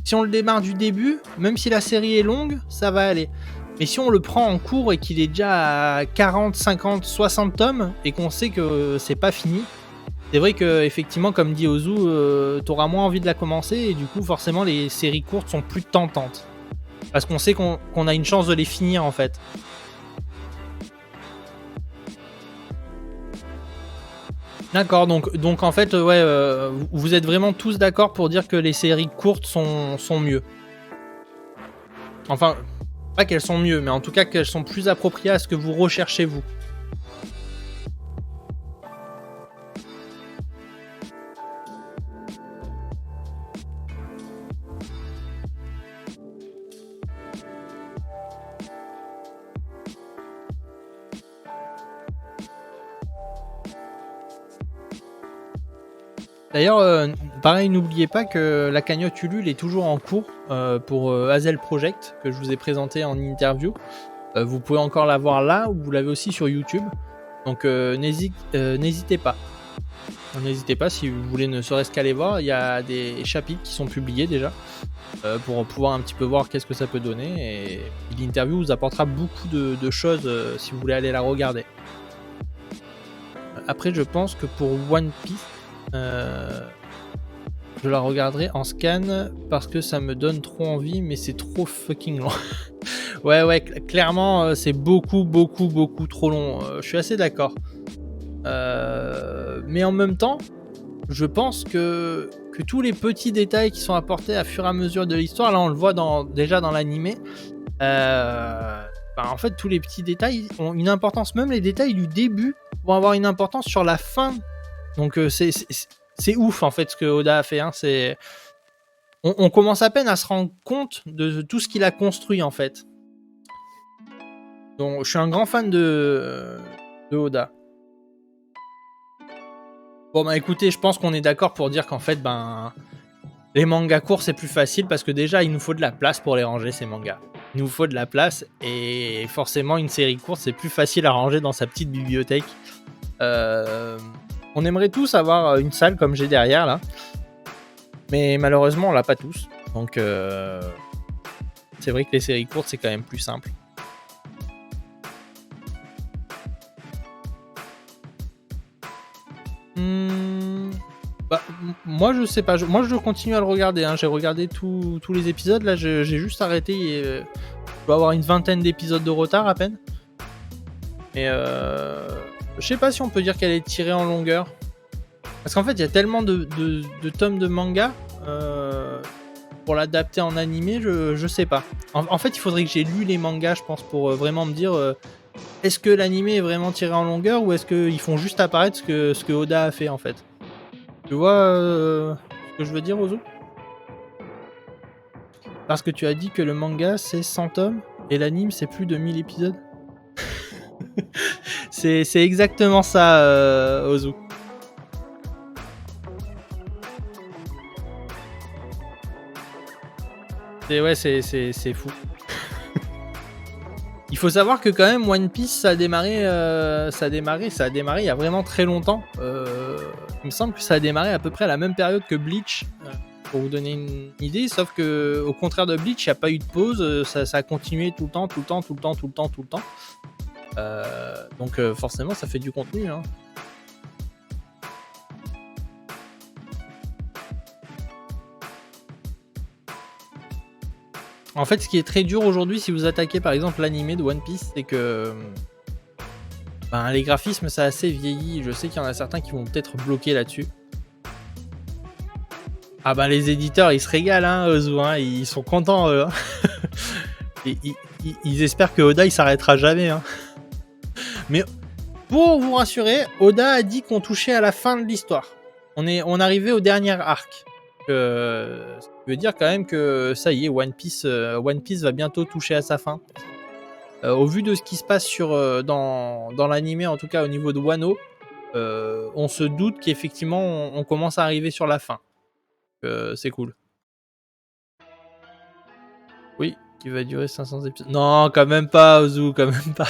Si on le démarre du début, même si la série est longue, ça va aller. Mais si on le prend en cours et qu'il est déjà à 40, 50, 60 tomes et qu'on sait que c'est pas fini, c'est vrai que effectivement, comme dit Ozu, t'auras moins envie de la commencer et du coup, forcément, les séries courtes sont plus tentantes. Parce qu'on sait qu'on a une chance de les finir en fait. D'accord, donc en fait, ouais, vous êtes vraiment tous d'accord pour dire que les séries courtes sont mieux. Enfin, pas qu'elles sont mieux, mais en tout cas qu'elles sont plus appropriées à ce que vous recherchez vous. D'ailleurs, pareil, n'oubliez pas que la cagnotte Ulule est toujours en cours pour Hazel Project, que je vous ai présenté en interview. Vous pouvez encore la voir là, ou vous l'avez aussi sur YouTube. Donc n'hésitez pas. N'hésitez pas si vous voulez ne serait-ce qu'aller voir. Il y a des chapitres qui sont publiés déjà pour pouvoir un petit peu voir qu'est-ce que ça peut donner. Et l'interview vous apportera beaucoup de choses si vous voulez aller la regarder. Après, je pense que pour One Piece, je la regarderai en scan parce que ça me donne trop envie, mais c'est trop fucking long. ouais, clairement, c'est beaucoup trop long. Je suis assez d'accord. Mais en même temps, je pense que tous les petits détails qui sont apportés à fur et à mesure de l'histoire, là on le voit déjà dans l'animé, en fait tous les petits détails ont une importance, même les détails du début vont avoir une importance sur la fin. Donc c'est ouf en fait ce que Oda a fait. Hein. On commence à peine à se rendre compte de tout ce qu'il a construit en fait. Donc je suis un grand fan de Oda. Bon bah écoutez, je pense qu'on est d'accord pour dire qu'en fait les mangas courts c'est plus facile parce que déjà il nous faut de la place pour les ranger ces mangas. Il nous faut de la place et forcément une série courte c'est plus facile à ranger dans sa petite bibliothèque. On aimerait tous avoir une salle comme j'ai derrière là, mais malheureusement on l'a pas tous. Donc c'est vrai que les séries courtes c'est quand même plus simple. Moi je sais pas, moi je continue à le regarder, hein. J'ai regardé tous les épisodes, là j'ai juste arrêté, je dois avoir une vingtaine d'épisodes de retard à peine. Mais je sais pas si on peut dire qu'elle est tirée en longueur. Parce qu'en fait il y a tellement de tomes de manga, pour l'adapter en animé, je sais pas. En fait il faudrait que j'ai lu les mangas je pense pour vraiment me dire est-ce que l'animé est vraiment tiré en longueur ou est-ce qu'ils font juste apparaître ce que Oda a fait en fait. Tu vois ce que je veux dire, Ozu? Parce que tu as dit que le manga c'est 100 tomes et l'anime c'est plus de 1000 épisodes. c'est exactement ça, Ozu. C'est fou. Il faut savoir que quand même One Piece ça a démarré il y a vraiment très longtemps. Il me semble que ça a démarré à peu près à la même période que Bleach, pour vous donner une idée, sauf que au contraire de Bleach, il n'y a pas eu de pause, ça a continué tout le temps. Donc forcément ça fait du contenu. Hein. En fait, ce qui est très dur aujourd'hui, si vous attaquez par exemple l'animé de One Piece, c'est que les graphismes ça a assez vieilli. Je sais qu'il y en a certains qui vont peut-être bloquer là-dessus. Ah les éditeurs ils se régalent, hein, Ozu, hein, ils sont contents eux. Hein. Ils espèrent que Oda il s'arrêtera jamais. Hein. Mais pour vous rassurer, Oda a dit qu'on touchait à la fin de l'histoire. On arrivait au dernier arc. Ce qui veut dire quand même que ça y est, One Piece va bientôt toucher à sa fin. Au vu de ce qui se passe dans l'animé, en tout cas au niveau de Wano, on se doute qu'effectivement on commence à arriver sur la fin. C'est cool. Oui, qui va durer 500 épisodes. Non, quand même pas, Ozu, quand même pas.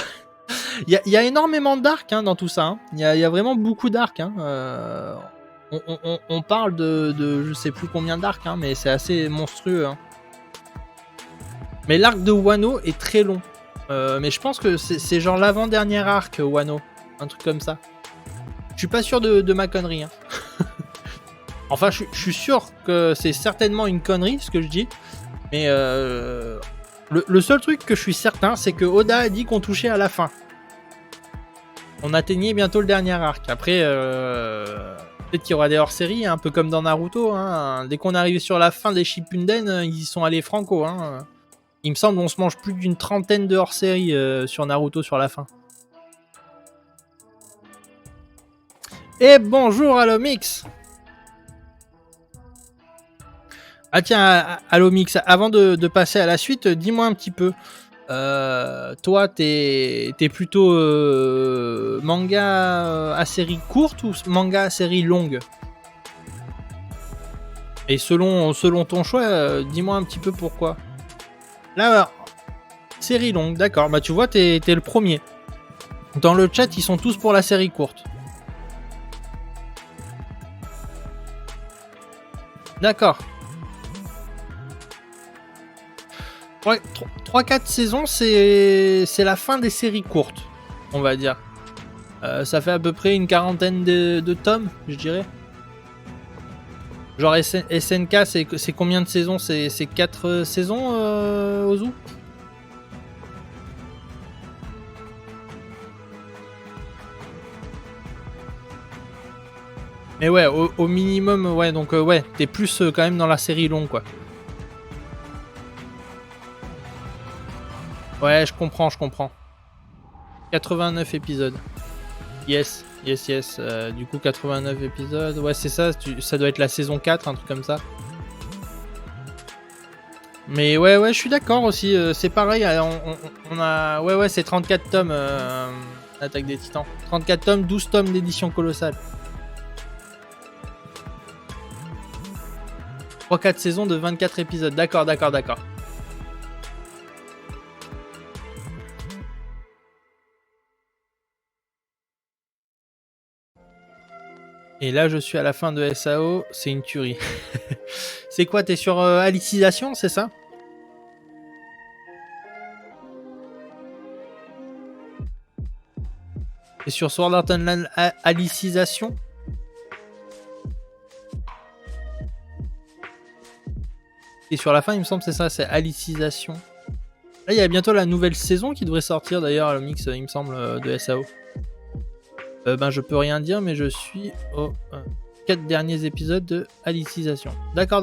Il y a énormément d'arcs hein, dans tout ça. Hein. Il y a vraiment beaucoup d'arcs. Hein. On parle de je sais plus combien d'arcs, hein, mais c'est assez monstrueux. Hein. Mais l'arc de Wano est très long. Mais je pense que c'est genre l'avant-dernier arc, Wano. Un truc comme ça. Je suis pas sûr de ma connerie. Hein. Enfin, je suis sûr que c'est certainement une connerie, ce que je dis. Mais le seul truc que je suis certain, c'est que Oda a dit qu'on touchait à la fin. On atteignait bientôt le dernier arc. Après, peut-être qu'il y aura des hors-séries, un peu comme dans Naruto. Hein. Dès qu'on arrive sur la fin des Shippuden, ils y sont allés franco. Hein. Il me semble qu'on se mange plus d'une trentaine de hors-séries sur Naruto sur la fin. Et bonjour Alomix. Ah tiens, Alomix, avant de passer à la suite, dis-moi un petit peu. Toi, t'es plutôt manga à série courte ou manga à série longue? Et selon ton choix, dis-moi un petit peu pourquoi. Là, série longue, d'accord. Bah tu vois, t'es le premier. Dans le chat, ils sont tous pour la série courte. D'accord. 3-4 saisons, c'est la fin des séries courtes, on va dire. Ça fait à peu près une quarantaine de tomes, je dirais. Genre SNK, c'est combien de saisons? C'est 4 saisons, Ozu? Mais ouais, au minimum, ouais, donc ouais, t'es plus quand même dans la série longue, quoi. Ouais, je comprends. 89 épisodes. Yes. Du coup, 89 épisodes. Ouais, c'est ça. Ça doit être la saison 4, un truc comme ça. Mais ouais, je suis d'accord aussi. C'est pareil. On a. Ouais, c'est 34 tomes. Attaque des Titans. 34 tomes, 12 tomes d'édition colossale. 3-4 saisons de 24 épisodes. D'accord. Et là, je suis à la fin de SAO, c'est une tuerie. C'est quoi, t'es sur Alicisation, c'est ça? T'es sur Sword Art Online Alicisation? Et sur la fin, il me semble, c'est ça, c'est Alicisation. Là, il y a bientôt la nouvelle saison qui devrait sortir d'ailleurs, le mix, il me semble, de SAO. Ben, je peux rien dire, mais je suis aux 4 derniers épisodes de Alicisation. D'accord.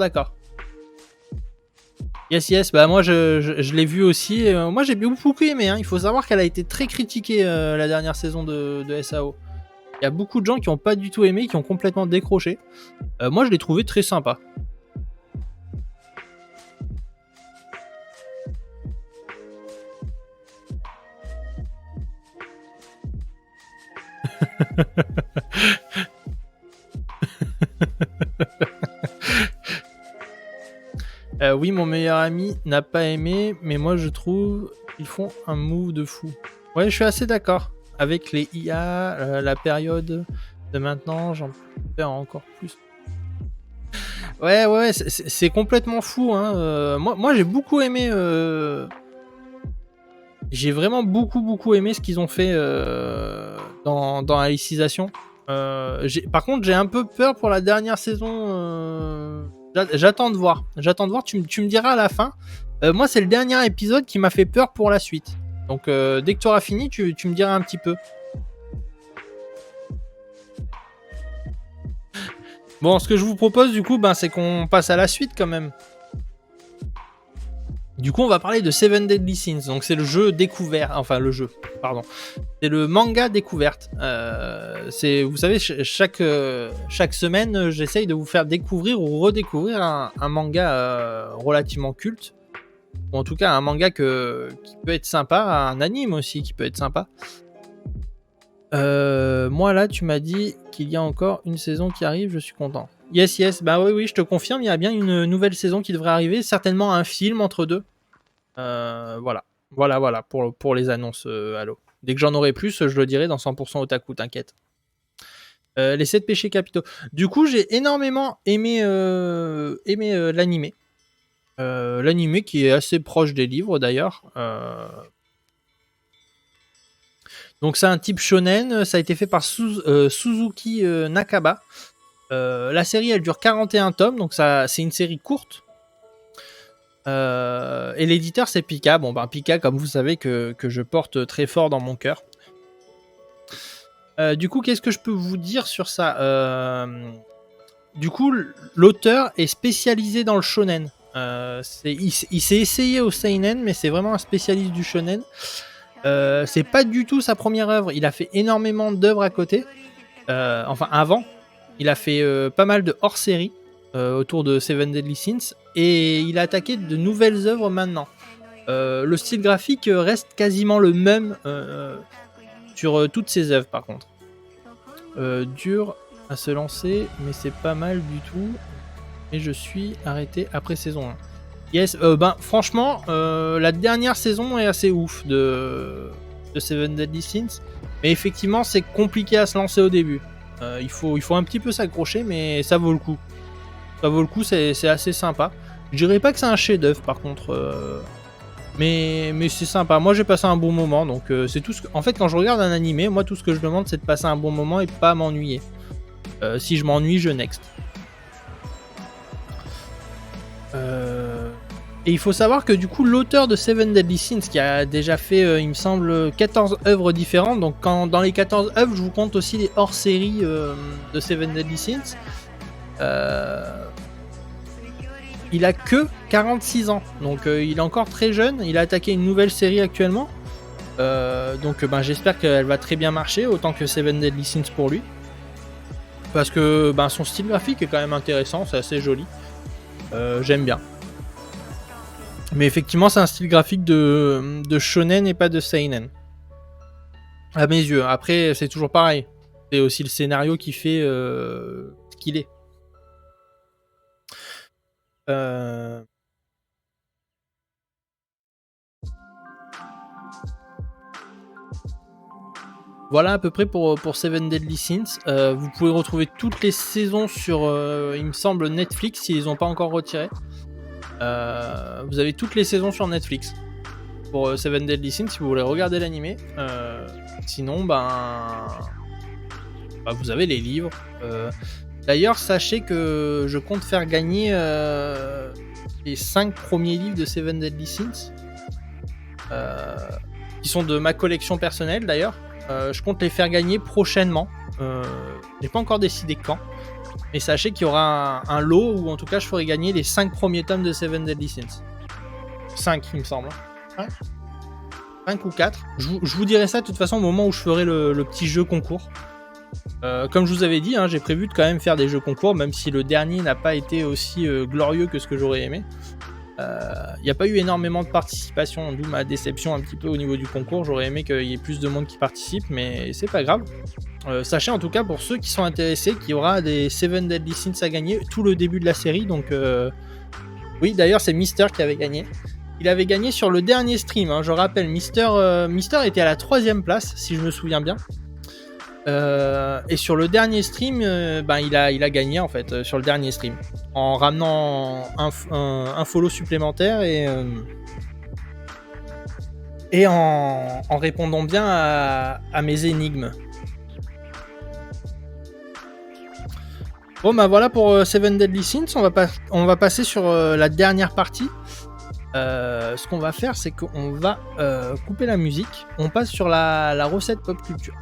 Yes, bah moi je l'ai vu aussi. Moi j'ai beaucoup aimé. Hein. Il faut savoir qu'elle a été très critiquée la dernière saison de SAO. Il y a beaucoup de gens qui n'ont pas du tout aimé, qui ont complètement décroché. Moi je l'ai trouvé très sympa. Oui, mon meilleur ami n'a pas aimé, mais moi je trouve qu'ils font un move de fou. Ouais, je suis assez d'accord. Avec les IA, la période de maintenant, j'en peux faire encore plus. Ouais, c'est complètement fou. Hein. Moi j'ai beaucoup aimé. J'ai vraiment beaucoup aimé ce qu'ils ont fait dans Alicisation. Par contre, j'ai un peu peur pour la dernière saison. J'attends de voir. Tu me diras à la fin. Moi, c'est le dernier épisode qui m'a fait peur pour la suite. Donc, dès que tu auras fini, tu me diras un petit peu. Bon, ce que je vous propose, du coup, c'est qu'on passe à la suite quand même. Du coup, on va parler de Seven Deadly Sins. Donc, c'est le jeu découvert. Enfin, le jeu, pardon. C'est le manga découverte. Vous savez, chaque semaine, j'essaye de vous faire découvrir ou redécouvrir un manga relativement culte. Ou en tout cas, un manga qui peut être sympa. Un anime aussi qui peut être sympa. Moi, là, tu m'as dit qu'il y a encore une saison qui arrive. Je suis content. Yes. Bah oui, je te confirme. Il y a bien une nouvelle saison qui devrait arriver. Certainement un film entre deux. Voilà pour les annonces, Halo. Dès que j'en aurai plus, je le dirai dans 100% Otaku, t'inquiète. Les 7 péchés capitaux. Du coup, j'ai énormément aimé, l'animé. L'animé qui est assez proche des livres d'ailleurs. Donc c'est un type shonen, ça a été fait par Suzuki Nakaba. La série elle dure 41 tomes, donc c'est une série courte. Et l'éditeur c'est Pika. Bon ben Pika, comme vous savez que je porte très fort dans mon cœur. Du coup, qu'est-ce que je peux vous dire sur ça? Du coup, l'auteur est spécialisé dans le shonen. Il s'est essayé au seinen, mais c'est vraiment un spécialiste du shonen. C'est pas du tout sa première œuvre. Il a fait énormément d'œuvres à côté. Enfin, avant, il a fait pas mal de hors-série autour de Seven Deadly Sins. Et il a attaqué de nouvelles œuvres maintenant. Le style graphique reste quasiment le même sur toutes ses œuvres, par contre. Dur à se lancer, mais c'est pas mal du tout. Et je suis arrêté après saison 1. Yes, ben franchement, la dernière saison est assez ouf de Seven Deadly Sins. Mais effectivement, c'est compliqué à se lancer au début. Il faut un petit peu s'accrocher, mais ça vaut le coup. Ça vaut le coup, c'est assez sympa. Je dirais pas que c'est un chef-d'œuvre par contre. Mais c'est sympa. Moi j'ai passé un bon moment, donc c'est tout ce que... En fait, quand je regarde un animé, moi tout ce que je demande c'est de passer un bon moment et pas m'ennuyer. Si je m'ennuie, je next. Et il faut savoir que du coup l'auteur de Seven Deadly Sins, qui a déjà fait il me semble 14 œuvres différentes, donc dans les 14 œuvres je vous compte aussi les hors-séries de Seven Deadly Sins, il a que 46 ans, donc il est encore très jeune. Il a attaqué une nouvelle série actuellement, donc ben, j'espère qu'elle va très bien marcher, autant que Seven Deadly Sins pour lui, parce que ben, son style graphique est quand même intéressant, c'est assez joli, j'aime bien. Mais effectivement c'est un style graphique de shonen et pas de seinen, à mes yeux. Après c'est toujours pareil, c'est aussi le scénario qui fait ce qu'il est. Voilà à peu près pour Seven Deadly Sins. Vous pouvez retrouver toutes les saisons sur, il me semble, Netflix, s'ils n'ont pas encore retiré. Vous avez toutes les saisons sur Netflix pour Seven Deadly Sins si vous voulez regarder l'animé. Sinon, vous avez les livres. D'ailleurs, sachez que je compte faire gagner les 5 premiers livres de Seven Deadly Sins, qui sont de ma collection personnelle d'ailleurs. Je compte les faire gagner prochainement. Je n'ai pas encore décidé quand. Mais sachez qu'il y aura un lot où en tout cas je ferai gagner les 5 premiers tomes de Seven Deadly Sins. 5 il me semble. 5 ou 4. Je vous dirai ça de toute façon au moment où je ferai le petit jeu concours. Comme je vous avais dit, hein, j'ai prévu de quand même faire des jeux concours, même si le dernier n'a pas été aussi glorieux que ce que j'aurais aimé. Il n'y a pas eu énormément de participation, d'où ma déception un petit peu au niveau du concours. J'aurais aimé qu'il y ait plus de monde qui participe, mais c'est pas grave. Sachez en tout cas pour ceux qui sont intéressés qu'il y aura des Seven Deadly Sins à gagner tout le début de la série. Donc oui, d'ailleurs c'est Mister qui avait gagné. Il avait gagné sur le dernier stream, hein, je rappelle. Mister était à la 3ème place si je me souviens bien. Et sur le dernier stream, il a gagné en fait sur le dernier stream en ramenant un follow supplémentaire et en répondant bien à mes énigmes. Bon bah voilà pour Seven Deadly Sins. On va passer sur la dernière partie. Ce qu'on va faire, c'est qu'on va couper la musique. On passe sur la recette pop culture.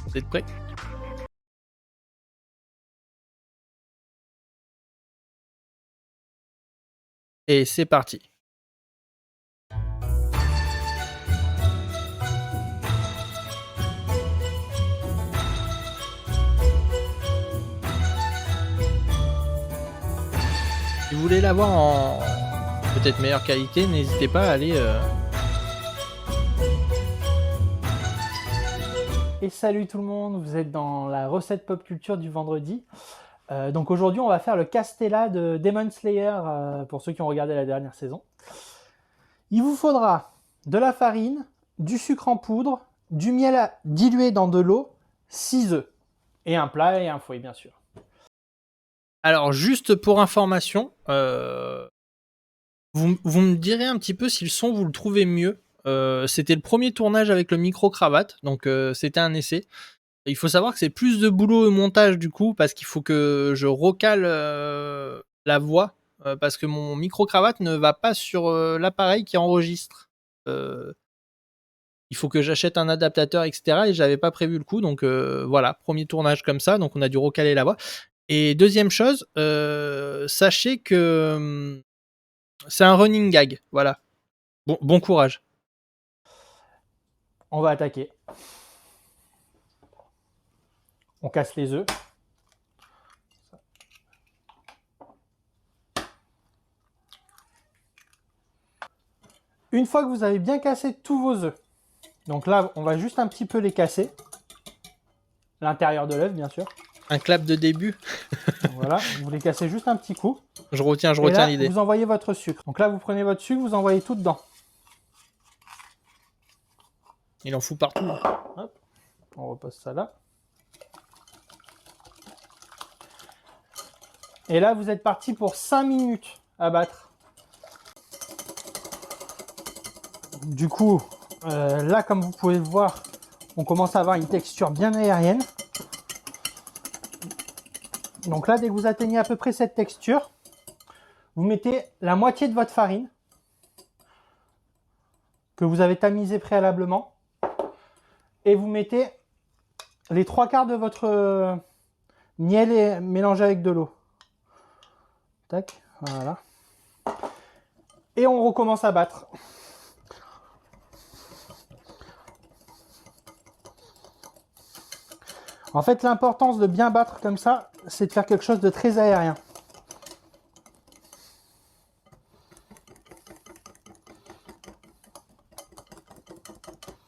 Vous êtes prêts? Et c'est parti. Si vous voulez l'avoir en peut-être meilleure qualité, n'hésitez pas à aller... Et salut tout le monde, vous êtes dans la recette pop culture du vendredi. Donc aujourd'hui, on va faire le Castella de Demon Slayer pour ceux qui ont regardé la dernière saison. Il vous faudra de la farine, du sucre en poudre, du miel dilué dans de l'eau, 6 œufs et un plat et un fouet bien sûr. Alors juste pour information, vous me direz un petit peu si le son vous le trouvez mieux. C'était le premier tournage avec le micro-cravate, donc c'était un essai. Il faut savoir que c'est plus de boulot au montage du coup, parce qu'il faut que je recale la voix, parce que mon micro-cravate ne va pas sur l'appareil qui enregistre. Il faut que j'achète un adaptateur, etc. Et j'avais pas prévu le coup, donc voilà, premier tournage comme ça, donc on a dû recaler la voix. Et deuxième chose, sachez que c'est un running gag, voilà. Bon courage. On va attaquer. On casse les œufs. Une fois que vous avez bien cassé tous vos œufs, donc là, on va juste un petit peu les casser. L'intérieur de l'œuf, bien sûr. Un clap de début. Voilà, vous les cassez juste un petit coup. Je retiens Et là, l'idée. vous envoyez votre sucre. Donc là, vous prenez votre sucre, vous envoyez tout dedans. Il en fout partout. Hop, on repose ça là. Et là, vous êtes parti pour 5 minutes à battre. Du coup, là, comme vous pouvez le voir, on commence à avoir une texture bien aérienne. Donc là, dès que vous atteignez à peu près cette texture, vous mettez la moitié de votre farine que vous avez tamisée préalablement et vous mettez les 3/4 de votre miel et mélangé avec de l'eau. Tac, voilà. Et on recommence à battre. En fait, l'importance de bien battre comme ça, c'est de faire quelque chose de très aérien.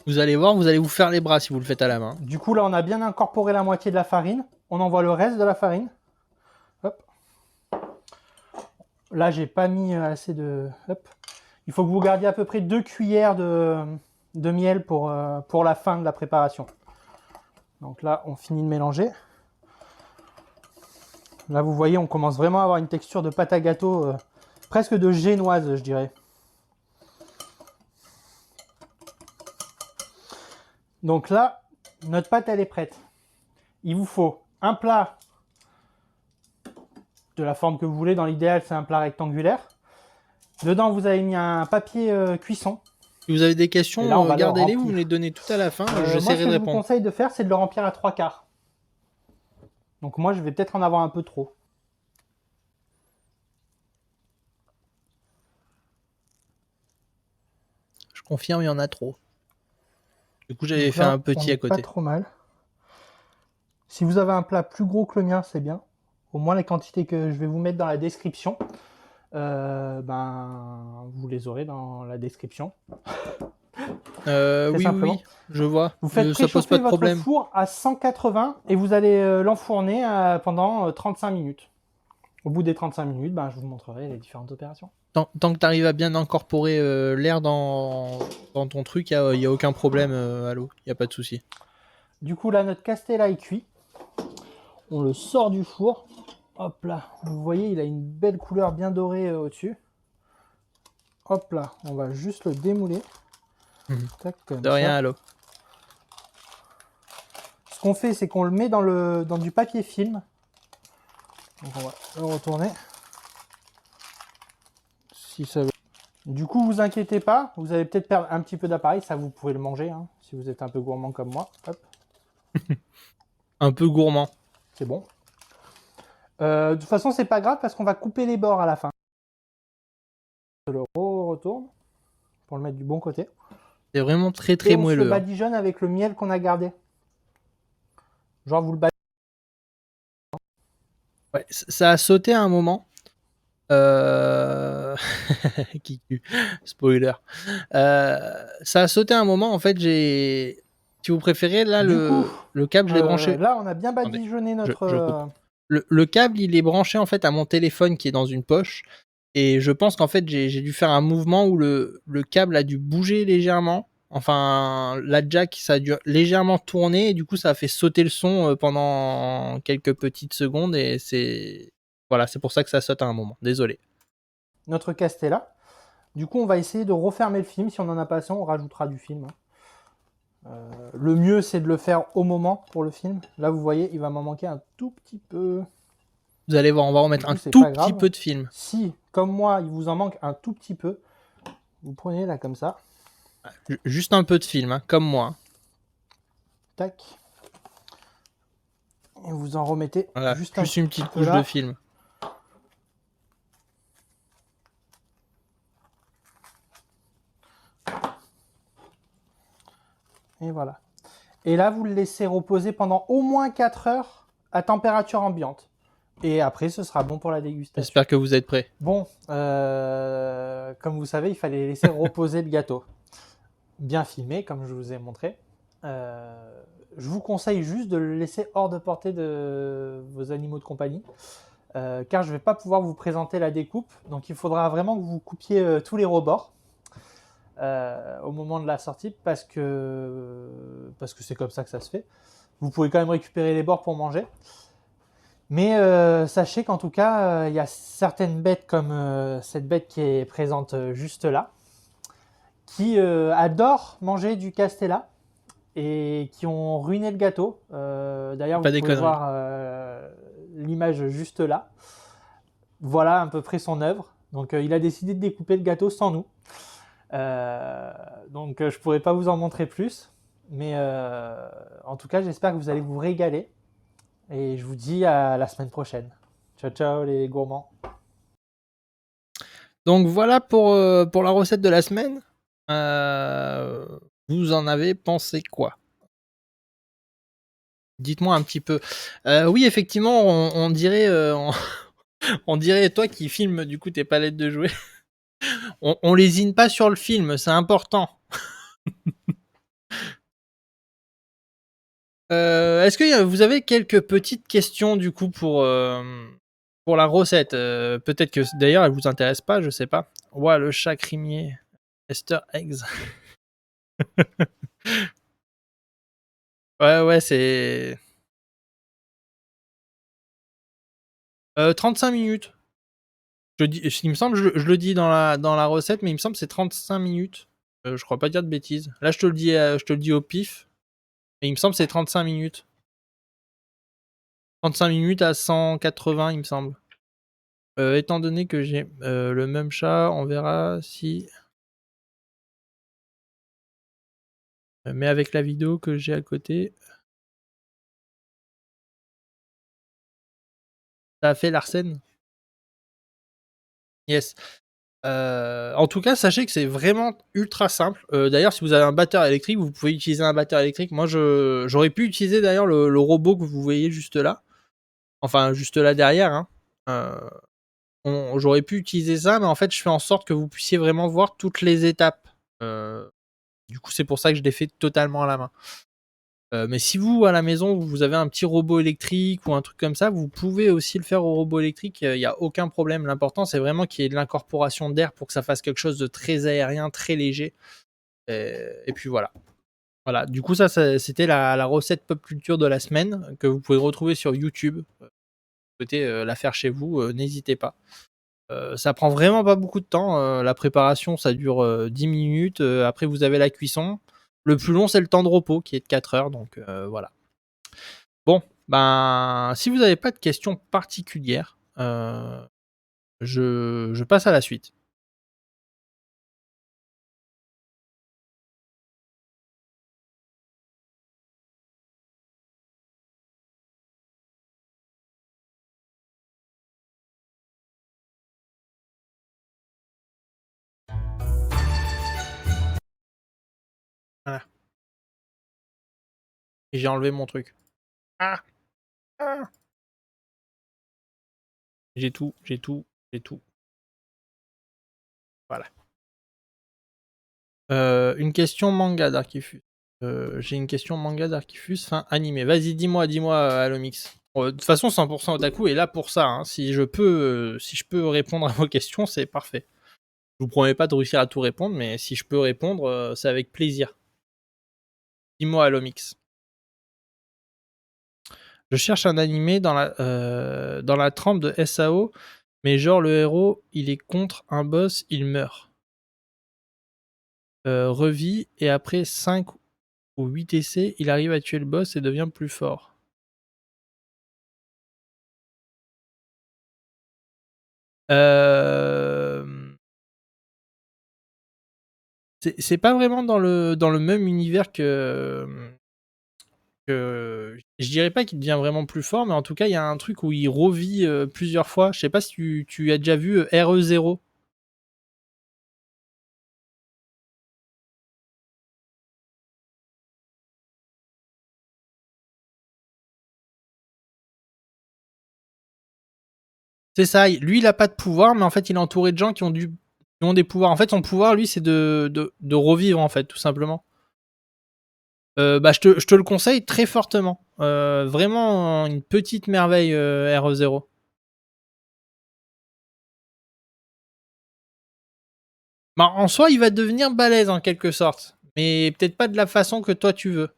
Vous allez voir, vous allez vous faire les bras si vous le faites à la main. Du coup, là, on a bien incorporé la moitié de la farine. On envoie le reste de la farine. Hop. Là, j'ai pas mis assez de... Hop. Il faut que vous gardiez à peu près 2 cuillères de miel pour la fin de la préparation. Donc là, on finit de mélanger. Là, vous voyez, on commence vraiment à avoir une texture de pâte à gâteau, presque de génoise, je dirais. Donc là, notre pâte, elle est prête. Il vous faut un plat de la forme que vous voulez. Dans l'idéal, c'est un plat rectangulaire. Dedans, vous avez mis un papier cuisson. Si vous avez des questions, gardez-les, vous me les donnez tout à la fin. Moi, J'essaierai de ce que je vous répondre. conseille de faire, c'est de le remplir à 3/4. Donc moi, je vais peut-être en avoir un peu trop. Je confirme, il y en a trop. Du coup, j'avais fait un petit à côté. Pas trop mal. Si vous avez un plat plus gros que le mien, c'est bien. Au moins les quantités que je vais vous mettre dans la description, vous les aurez dans la description. Oui, je vois. Vous faites préchauffer votre four à 180 et vous allez l'enfourner pendant 35 minutes. Au bout des 35 minutes, je vous montrerai les différentes opérations. Tant que tu arrives à bien incorporer l'air dans ton truc, il n'y a aucun problème à l'eau. Il n'y a pas de souci. Du coup, là, notre castella est cuit. On le sort du four. Hop là, vous voyez, il a une belle couleur bien dorée au-dessus. Hop là, on va juste le démouler. Tac, de rien à l'eau. Ce qu'on fait, c'est qu'on le met dans du papier film. Donc on va le retourner. Si ça veut. Du coup, vous inquiétez pas, vous allez peut-être perdre un petit peu d'appareil, ça vous pouvez le manger, hein, si vous êtes un peu gourmand comme moi. Hop. Un peu gourmand. C'est bon. De toute façon, c'est pas grave parce qu'on va couper les bords à la fin. Je le retourne pour le mettre du bon côté. C'est vraiment très très moelleux. On se le badigeonne avec le miel qu'on a gardé. Genre vous le badigeonnez. Ouais, ça a sauté à un moment. Spoiler. Ça a sauté un moment. En fait, si vous préférez, là, le câble, je l'ai branché. Là, on a bien badigeonné notre... Le câble, il est branché en fait à mon téléphone qui est dans une poche. Et je pense qu'en fait, j'ai dû faire un mouvement où le câble a dû bouger légèrement. Enfin, la jack, ça a dû légèrement tourner et du coup, ça a fait sauter le son pendant quelques petites secondes et c'est voilà, c'est pour ça que ça saute à un moment. Désolé. Notre cast est là. Du coup, on va essayer de refermer le film. Si on en a pas assez, on rajoutera du film. Le mieux, c'est de le faire au moment pour le film. Là, vous voyez, il va m'en manquer un tout petit peu. Vous allez voir, on va remettre Du coup, un c'est tout pas petit grave. peu de film. Si, comme moi, il vous en manque un tout petit peu, vous prenez là comme ça. Juste un peu de film, hein, comme moi. Tac. Et vous en remettez Voilà, juste une petite couche là. de film. Et voilà. Et là, vous le laissez reposer pendant au moins 4 heures à température ambiante. Et après, ce sera bon pour la dégustation. J'espère que vous êtes prêts. Bon, comme vous savez, il fallait laisser reposer le gâteau. Bien filmé, comme je vous ai montré. Je vous conseille juste de le laisser hors de portée de vos animaux de compagnie. Car je ne vais pas pouvoir vous présenter la découpe. Donc il faudra vraiment que vous coupiez tous les rebords au moment de la sortie parce que c'est comme ça que ça se fait. Vous pouvez quand même récupérer les bords pour manger. Mais sachez qu'en tout cas, il y a certaines bêtes comme cette bête qui est présente juste là, qui adorent manger du castella et qui ont ruiné le gâteau. D'ailleurs, Pas vous des pouvez conneries. voir l'image juste là. Voilà à peu près son œuvre. Donc il a décidé de découper le gâteau sans nous. Donc je ne pourrais pas vous en montrer plus. Mais en tout cas, j'espère que vous allez vous régaler. Et je vous dis à la semaine prochaine. Ciao, ciao les gourmands. Donc voilà pour la recette de la semaine. Vous en avez pensé quoi? Dites-moi un petit peu. Oui, effectivement, on dirait, on dirait toi qui filmes du coup tes palettes de jouets. On lésine pas sur le film, c'est important. Est-ce que vous avez quelques petites questions du coup pour la recette? Peut-être que d'ailleurs elle vous intéresse pas, je sais pas. Ouais, le chat crimier, Easter eggs. Ouais, c'est 35 minutes. Il me semble, je le dis dans la recette, mais il me semble que c'est 35 minutes. Je crois pas dire de bêtises. Là, je te le dis au pif. Et il me semble que c'est 35 minutes. 35 minutes à 180, il me semble. Étant donné que j'ai le même chat, on verra si... mais avec la vidéo que j'ai à côté... Ça a fait Larsen? Yes. En tout cas, sachez que c'est vraiment ultra simple. D'ailleurs, si vous avez un batteur électrique, vous pouvez utiliser un batteur électrique. Moi, j'aurais pu utiliser d'ailleurs le robot que vous voyez juste là. Enfin, juste là derrière. Hein. J'aurais pu utiliser ça, mais en fait, je fais en sorte que vous puissiez vraiment voir toutes les étapes. Du coup, c'est pour ça que je l'ai fait totalement à la main. Mais si vous, à la maison, vous avez un petit robot électrique ou un truc comme ça, vous pouvez aussi le faire au robot électrique. Il n'y a aucun problème. L'important, c'est vraiment qu'il y ait de l'incorporation d'air pour que ça fasse quelque chose de très aérien, très léger. Et puis voilà. Voilà. Du coup, ça c'était la recette pop culture de la semaine que vous pouvez retrouver sur YouTube. Si vous souhaitez la faire chez vous, n'hésitez pas. Ça prend vraiment pas beaucoup de temps. La préparation, ça dure 10 minutes. Après, vous avez la cuisson. Le plus long, c'est le temps de repos qui est de 4 heures. Donc voilà. Bon, ben, si vous n'avez pas de questions particulières, je passe à la suite. Voilà. Et j'ai enlevé mon truc. Ah, ah. J'ai tout. Voilà. Une question manga d'Arkifus. J'ai une question manga d'Arkifus, fin animé. Vas-y, dis-moi, Alomix. De toute façon, 100% otaku est là pour ça, hein. Si je peux répondre à vos questions, c'est parfait. Je vous promets pas de réussir à tout répondre, mais si je peux répondre, c'est avec plaisir. Dis-moi, Alomix. Je cherche un animé dans la trempe de SAO, mais genre le héros, il est contre un boss, il meurt. Revit, et après 5 ou 8 essais, il arrive à tuer le boss et devient plus fort. C'est pas vraiment dans le même univers que je dirais pas qu'il devient vraiment plus fort, mais en tout cas, il y a un truc où il revit plusieurs fois. Je sais pas si tu as déjà vu RE0. C'est ça, lui, il a pas de pouvoir, mais en fait, il est entouré de gens qui ont des pouvoirs. En fait, son pouvoir, lui, c'est de revivre, en fait, tout simplement. Bah, je te le conseille très fortement. Vraiment une petite merveille, RE0. Bah, en soi, il va devenir balèze en quelque sorte, mais peut-être pas de la façon que toi tu veux.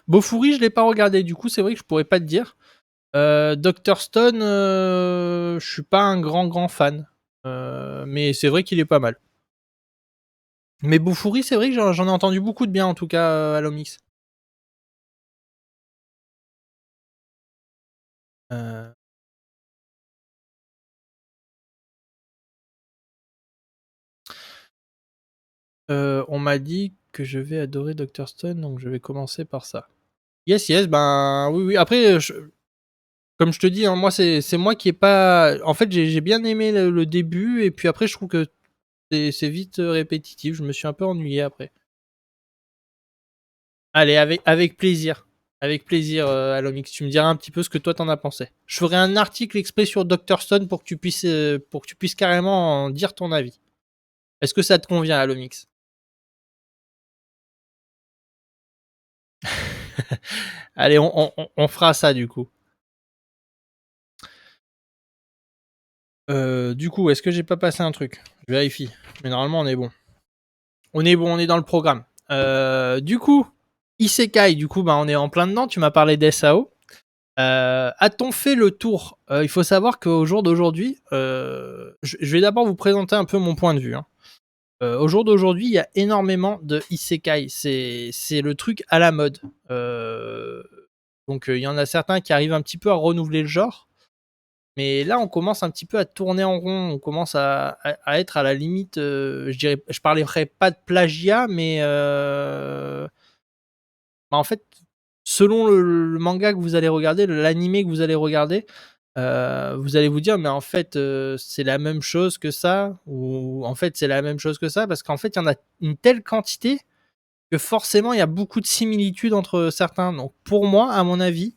Bofuri, je l'ai pas regardé, du coup, c'est vrai que je pourrais pas te dire. Dr Stone, je suis pas un grand fan. Mais c'est vrai qu'il est pas mal. Mais Bofuri, c'est vrai que j'en ai entendu beaucoup de bien, en tout cas, à l'Omix. Euh, on m'a dit que je vais adorer Dr Stone, donc je vais commencer par ça. Yes, yes, ben oui, oui. Après, comme je te dis, hein, moi, c'est moi qui ai pas. En fait, j'ai bien aimé le début, et puis après, je trouve que c'est vite répétitif. Je me suis un peu ennuyé après. Allez, avec plaisir. Avec plaisir, Alomix. Tu me diras un petit peu ce que toi t'en as pensé. Je ferai un article exprès sur Dr Stone pour que tu puisses carrément en dire ton avis. Est-ce que ça te convient, Alomix? Allez, on fera ça du coup. Du coup, est-ce que j'ai pas passé un truc? Je vérifie. Mais normalement, on est bon. On est bon, on est dans le programme. Du coup, Isekai, du coup, bah, on est en plein dedans. Tu m'as parlé d'SAO. A-t-on fait le tour? Il faut savoir qu'au jour d'aujourd'hui, je vais d'abord vous présenter un peu mon point de vue, hein. Au jour d'aujourd'hui, il y a énormément de isekai. C'est le truc à la mode. Donc il y en a certains qui arrivent un petit peu à renouveler le genre. Mais là, on commence un petit peu à tourner en rond. On commence à être à la limite. Je parlerai pas de plagiat, mais bah, en fait, selon le manga que vous allez regarder, l'animé que vous allez regarder, vous allez vous dire, mais en fait, c'est la même chose que ça, ou en fait, c'est la même chose que ça, parce qu'en fait, il y en a une telle quantité que forcément, il y a beaucoup de similitudes entre certains. Donc, pour moi, à mon avis,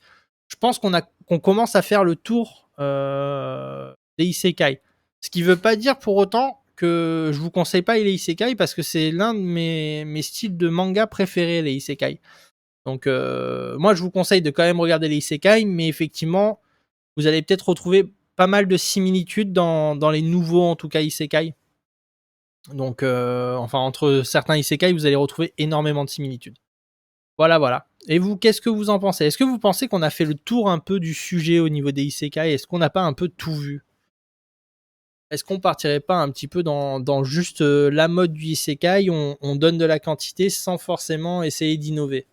je pense qu'on commence à faire le tour des isekai. Ce qui veut pas dire pour autant que je vous conseille pas les isekai, parce que c'est l'un de mes styles de manga préférés, les isekai. Donc, moi, je vous conseille de quand même regarder les isekai, mais effectivement, vous allez peut-être retrouver pas mal de similitudes dans les nouveaux, en tout cas, isekai. Donc, enfin, entre certains isekai, vous allez retrouver énormément de similitudes. Voilà, voilà. Et vous, qu'est-ce que vous en pensez? Est-ce que vous pensez qu'on a fait le tour un peu du sujet au niveau des isekai? Est-ce qu'on n'a pas un peu tout vu? Est-ce qu'on partirait pas un petit peu dans juste la mode du isekai, on donne de la quantité sans forcément essayer d'innover?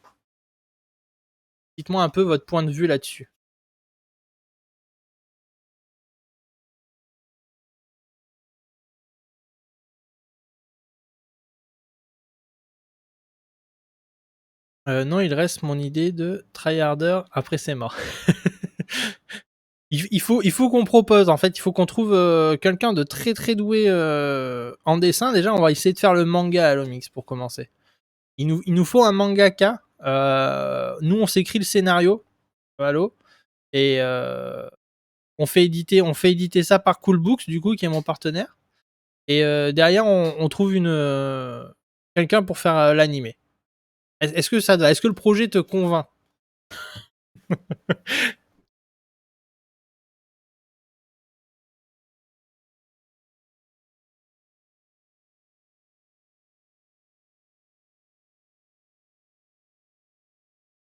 Dites-moi un peu votre point de vue là-dessus. Non, il reste mon idée de tryharder après c'est mort. Il faut qu'on propose, en fait, il faut qu'on trouve quelqu'un de très très doué en dessin. Déjà, on va essayer de faire le manga à l'Omix pour commencer. Il nous faut un mangaka. Nous, on s'écrit le scénario, allô, et on fait éditer ça par Cool Books, du coup, qui est mon partenaire. Et derrière, on trouve quelqu'un pour faire l'animé. Est-ce que ça va? Est-ce que le projet te convainc?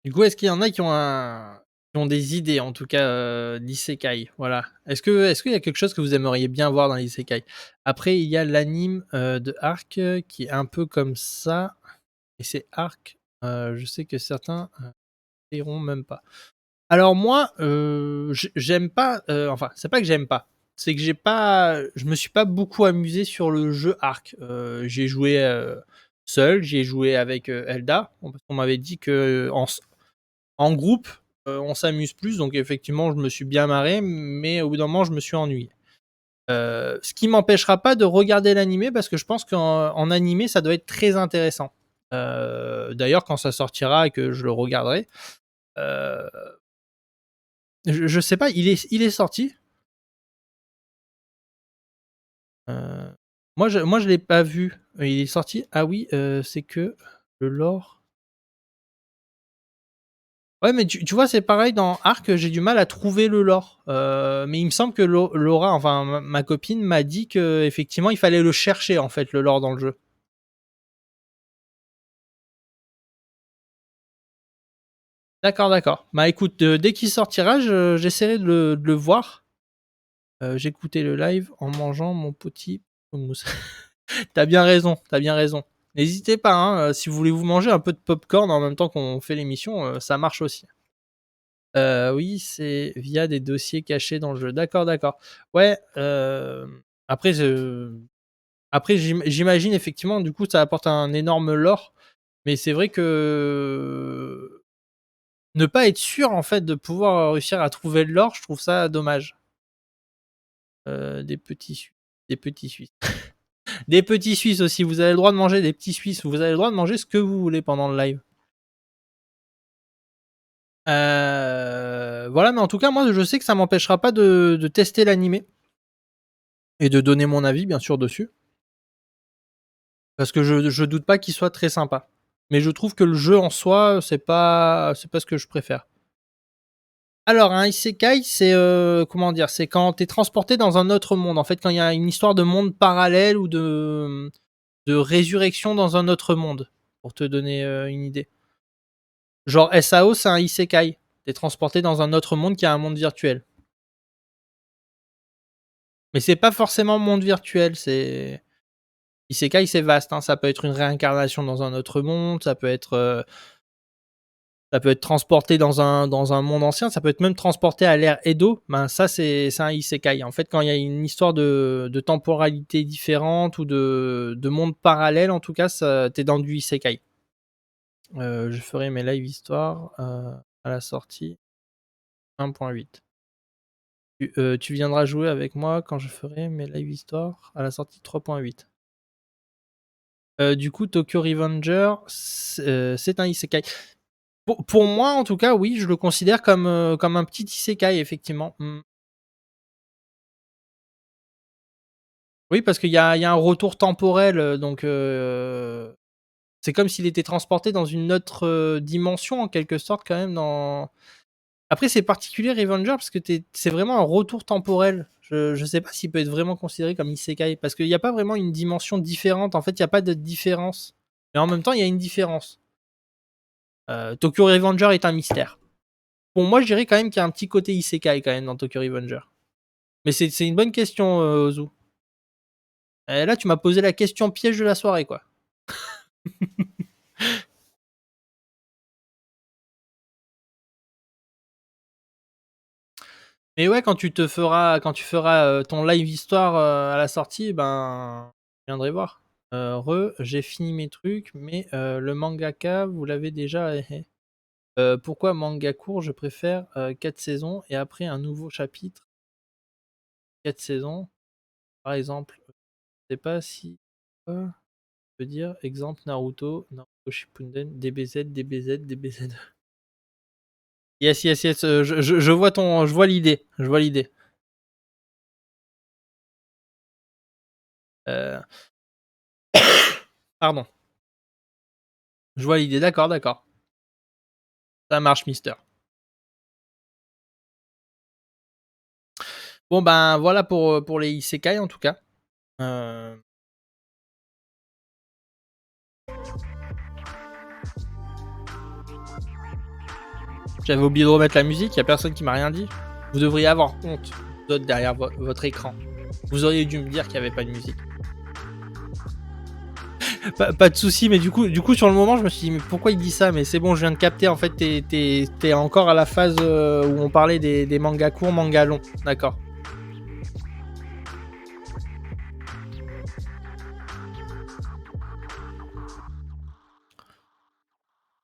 Du coup, est-ce qu'il y en a qui ont des idées, en tout cas, d'isekai? Voilà. Est-ce qu'il y a quelque chose que vous aimeriez bien voir dans l'isekai? Après, il y a l'anime, de Arc, qui est un peu comme ça et c'est Arc, je sais que certains, iront même pas. Alors moi, j'aime pas, enfin, c'est pas que j'aime pas, c'est que je me suis pas beaucoup amusé sur le jeu Arc. J'ai joué, seul, j'ai joué avec, Elda, parce qu'on m'avait dit qu'en groupe, on s'amuse plus, donc effectivement, je me suis bien marré, mais au bout d'un moment, je me suis ennuyé. Ce qui m'empêchera pas de regarder l'animé parce que je pense qu'en animé, ça doit être très intéressant. D'ailleurs, quand ça sortira et que je le regarderai, heu, je sais pas, il est sorti? Heu, moi je l'ai pas vu. Il est sorti? Ah oui, c'est que le lore. Ouais, mais tu vois, c'est pareil dans Arc, j'ai du mal à trouver le lore. Mais il me semble que Laura, enfin ma copine m'a dit qu'effectivement il fallait le chercher en fait, le lore dans le jeu. D'accord, d'accord. Bah écoute, dès qu'il sortira, j'essaierai de le voir. J'écoutais le live en mangeant mon petit houmous. Tu bien raison, t'as bien raison. N'hésitez pas, hein, si vous voulez vous manger un peu de popcorn en même temps qu'on fait l'émission, ça marche aussi. Oui, c'est via des dossiers cachés dans le jeu. D'accord, d'accord. Ouais, après j'imagine effectivement du coup ça apporte un énorme lore, mais c'est vrai que ne pas être sûr en fait de pouvoir réussir à trouver le lore, je trouve ça dommage. Des petits Suisses, des petits Suisses. Des petits Suisses aussi, vous avez le droit de manger des petits Suisses, vous avez le droit de manger ce que vous voulez pendant le live. Voilà, mais en tout cas, moi, je sais que ça m'empêchera pas de tester l'animé et de donner mon avis, bien sûr, dessus. Parce que je doute pas qu'il soit très sympa. Mais je trouve que le jeu en soi, c'est pas ce que je préfère. Alors, un isekai, c'est comment dire, c'est quand t'es transporté dans un autre monde. En fait, quand il y a une histoire de monde parallèle ou de résurrection dans un autre monde, pour te donner une idée. Genre SAO, c'est un isekai. T'es transporté dans un autre monde qui a un monde virtuel. Mais c'est pas forcément monde virtuel, c'est isekai, c'est vaste, hein. Ça peut être une réincarnation dans un autre monde, ça peut être transporté dans un monde ancien, ça peut être même transporté à l'ère Edo. Ben ça, c'est un isekai. En fait, quand il y a une histoire de temporalité différente ou de monde parallèle, en tout cas, t'es dans du isekai. Je ferai mes live histoires à la sortie 1.8. Tu viendras jouer avec moi quand je ferai mes live histoires à la sortie 3.8. Du coup, Tokyo Revenger, c'est un isekai. Pour moi, en tout cas, oui, je le considère comme un petit isekai, effectivement. Oui, parce qu'il y a un retour temporel, donc c'est comme s'il était transporté dans une autre dimension, en quelque sorte, quand même. Après, c'est particulier, Revenger, parce que c'est vraiment un retour temporel. Je sais pas s'il peut être vraiment considéré comme isekai, parce qu'il n'y a pas vraiment une dimension différente. En fait, il n'y a pas de différence. Mais en même temps, il y a une différence. Tokyo Revenger est un mystère. Pour moi, je dirais quand même qu'il y a un petit côté isekai quand même dans Tokyo Revenger. Mais c'est une bonne question, Ozu. Là, tu m'as posé la question piège de la soirée, quoi. Mais ouais, quand tu feras ton live histoire à la sortie, ben, je viendrai voir. J'ai fini mes trucs, mais le mangaka, vous l'avez déjà. Pourquoi manga court? Je préfère 4 saisons et après un nouveau chapitre, 4 saisons. Par exemple, je sais pas si. Quoi je veux dire, exemple Naruto, Naruto Shippuden, DBZ, DBZ, DBZ. Yes, yes, yes. Je vois l'idée. Je vois l'idée. Euh, Pardon. Je vois l'idée, d'accord, d'accord. Ça marche, Mister. Bon, ben, voilà pour les isekai, en tout cas. Euh, J'avais oublié de remettre la musique, y a personne qui m'a rien dit. Vous devriez avoir honte, vous autres, derrière votre écran. Vous auriez dû me dire qu'il n'y avait pas de musique. Pas de soucis, mais du coup, sur le moment, je me suis dit, mais pourquoi il dit ça? Mais c'est bon, je viens de capter, en fait, t'es encore à la phase où on parlait des mangas courts, mangas longs. D'accord.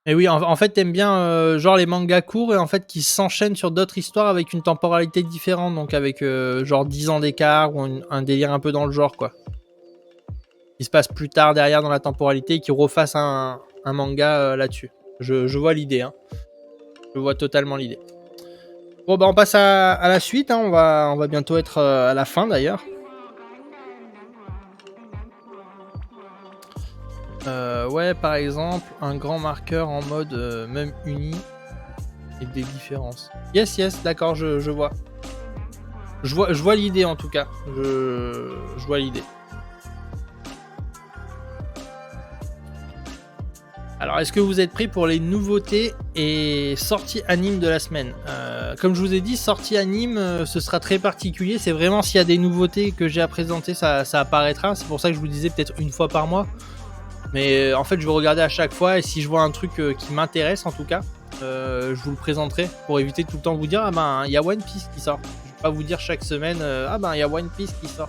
Et oui, en fait, t'aimes bien genre les mangas courts et en fait qui s'enchaînent sur d'autres histoires avec une temporalité différente, donc avec genre 10 ans d'écart ou un délire un peu dans le genre, quoi. Qui se passe plus tard derrière dans la temporalité et qui refasse un manga là-dessus. Je vois l'idée, hein. Je vois totalement l'idée. Bon, bah on passe à la suite, hein. On va bientôt être à la fin d'ailleurs. Ouais, par exemple, un grand marqueur en mode même uni et des différences. Yes, yes, d'accord, je vois. Je vois l'idée en tout cas. Je vois l'idée. Alors, est-ce que vous êtes prêts pour les nouveautés et sorties anime de la semaine? Comme je vous ai dit, sortie anime, ce sera très particulier. C'est vraiment s'il y a des nouveautés que j'ai à présenter, ça apparaîtra. C'est pour ça que je vous disais peut-être une fois par mois. Mais en fait, je vais regarder à chaque fois et si je vois un truc qui m'intéresse en tout cas, je vous le présenterai pour éviter de tout le temps vous dire ah ben il y a One Piece qui sort. Je vais pas vous dire chaque semaine ah ben il y a One Piece qui sort.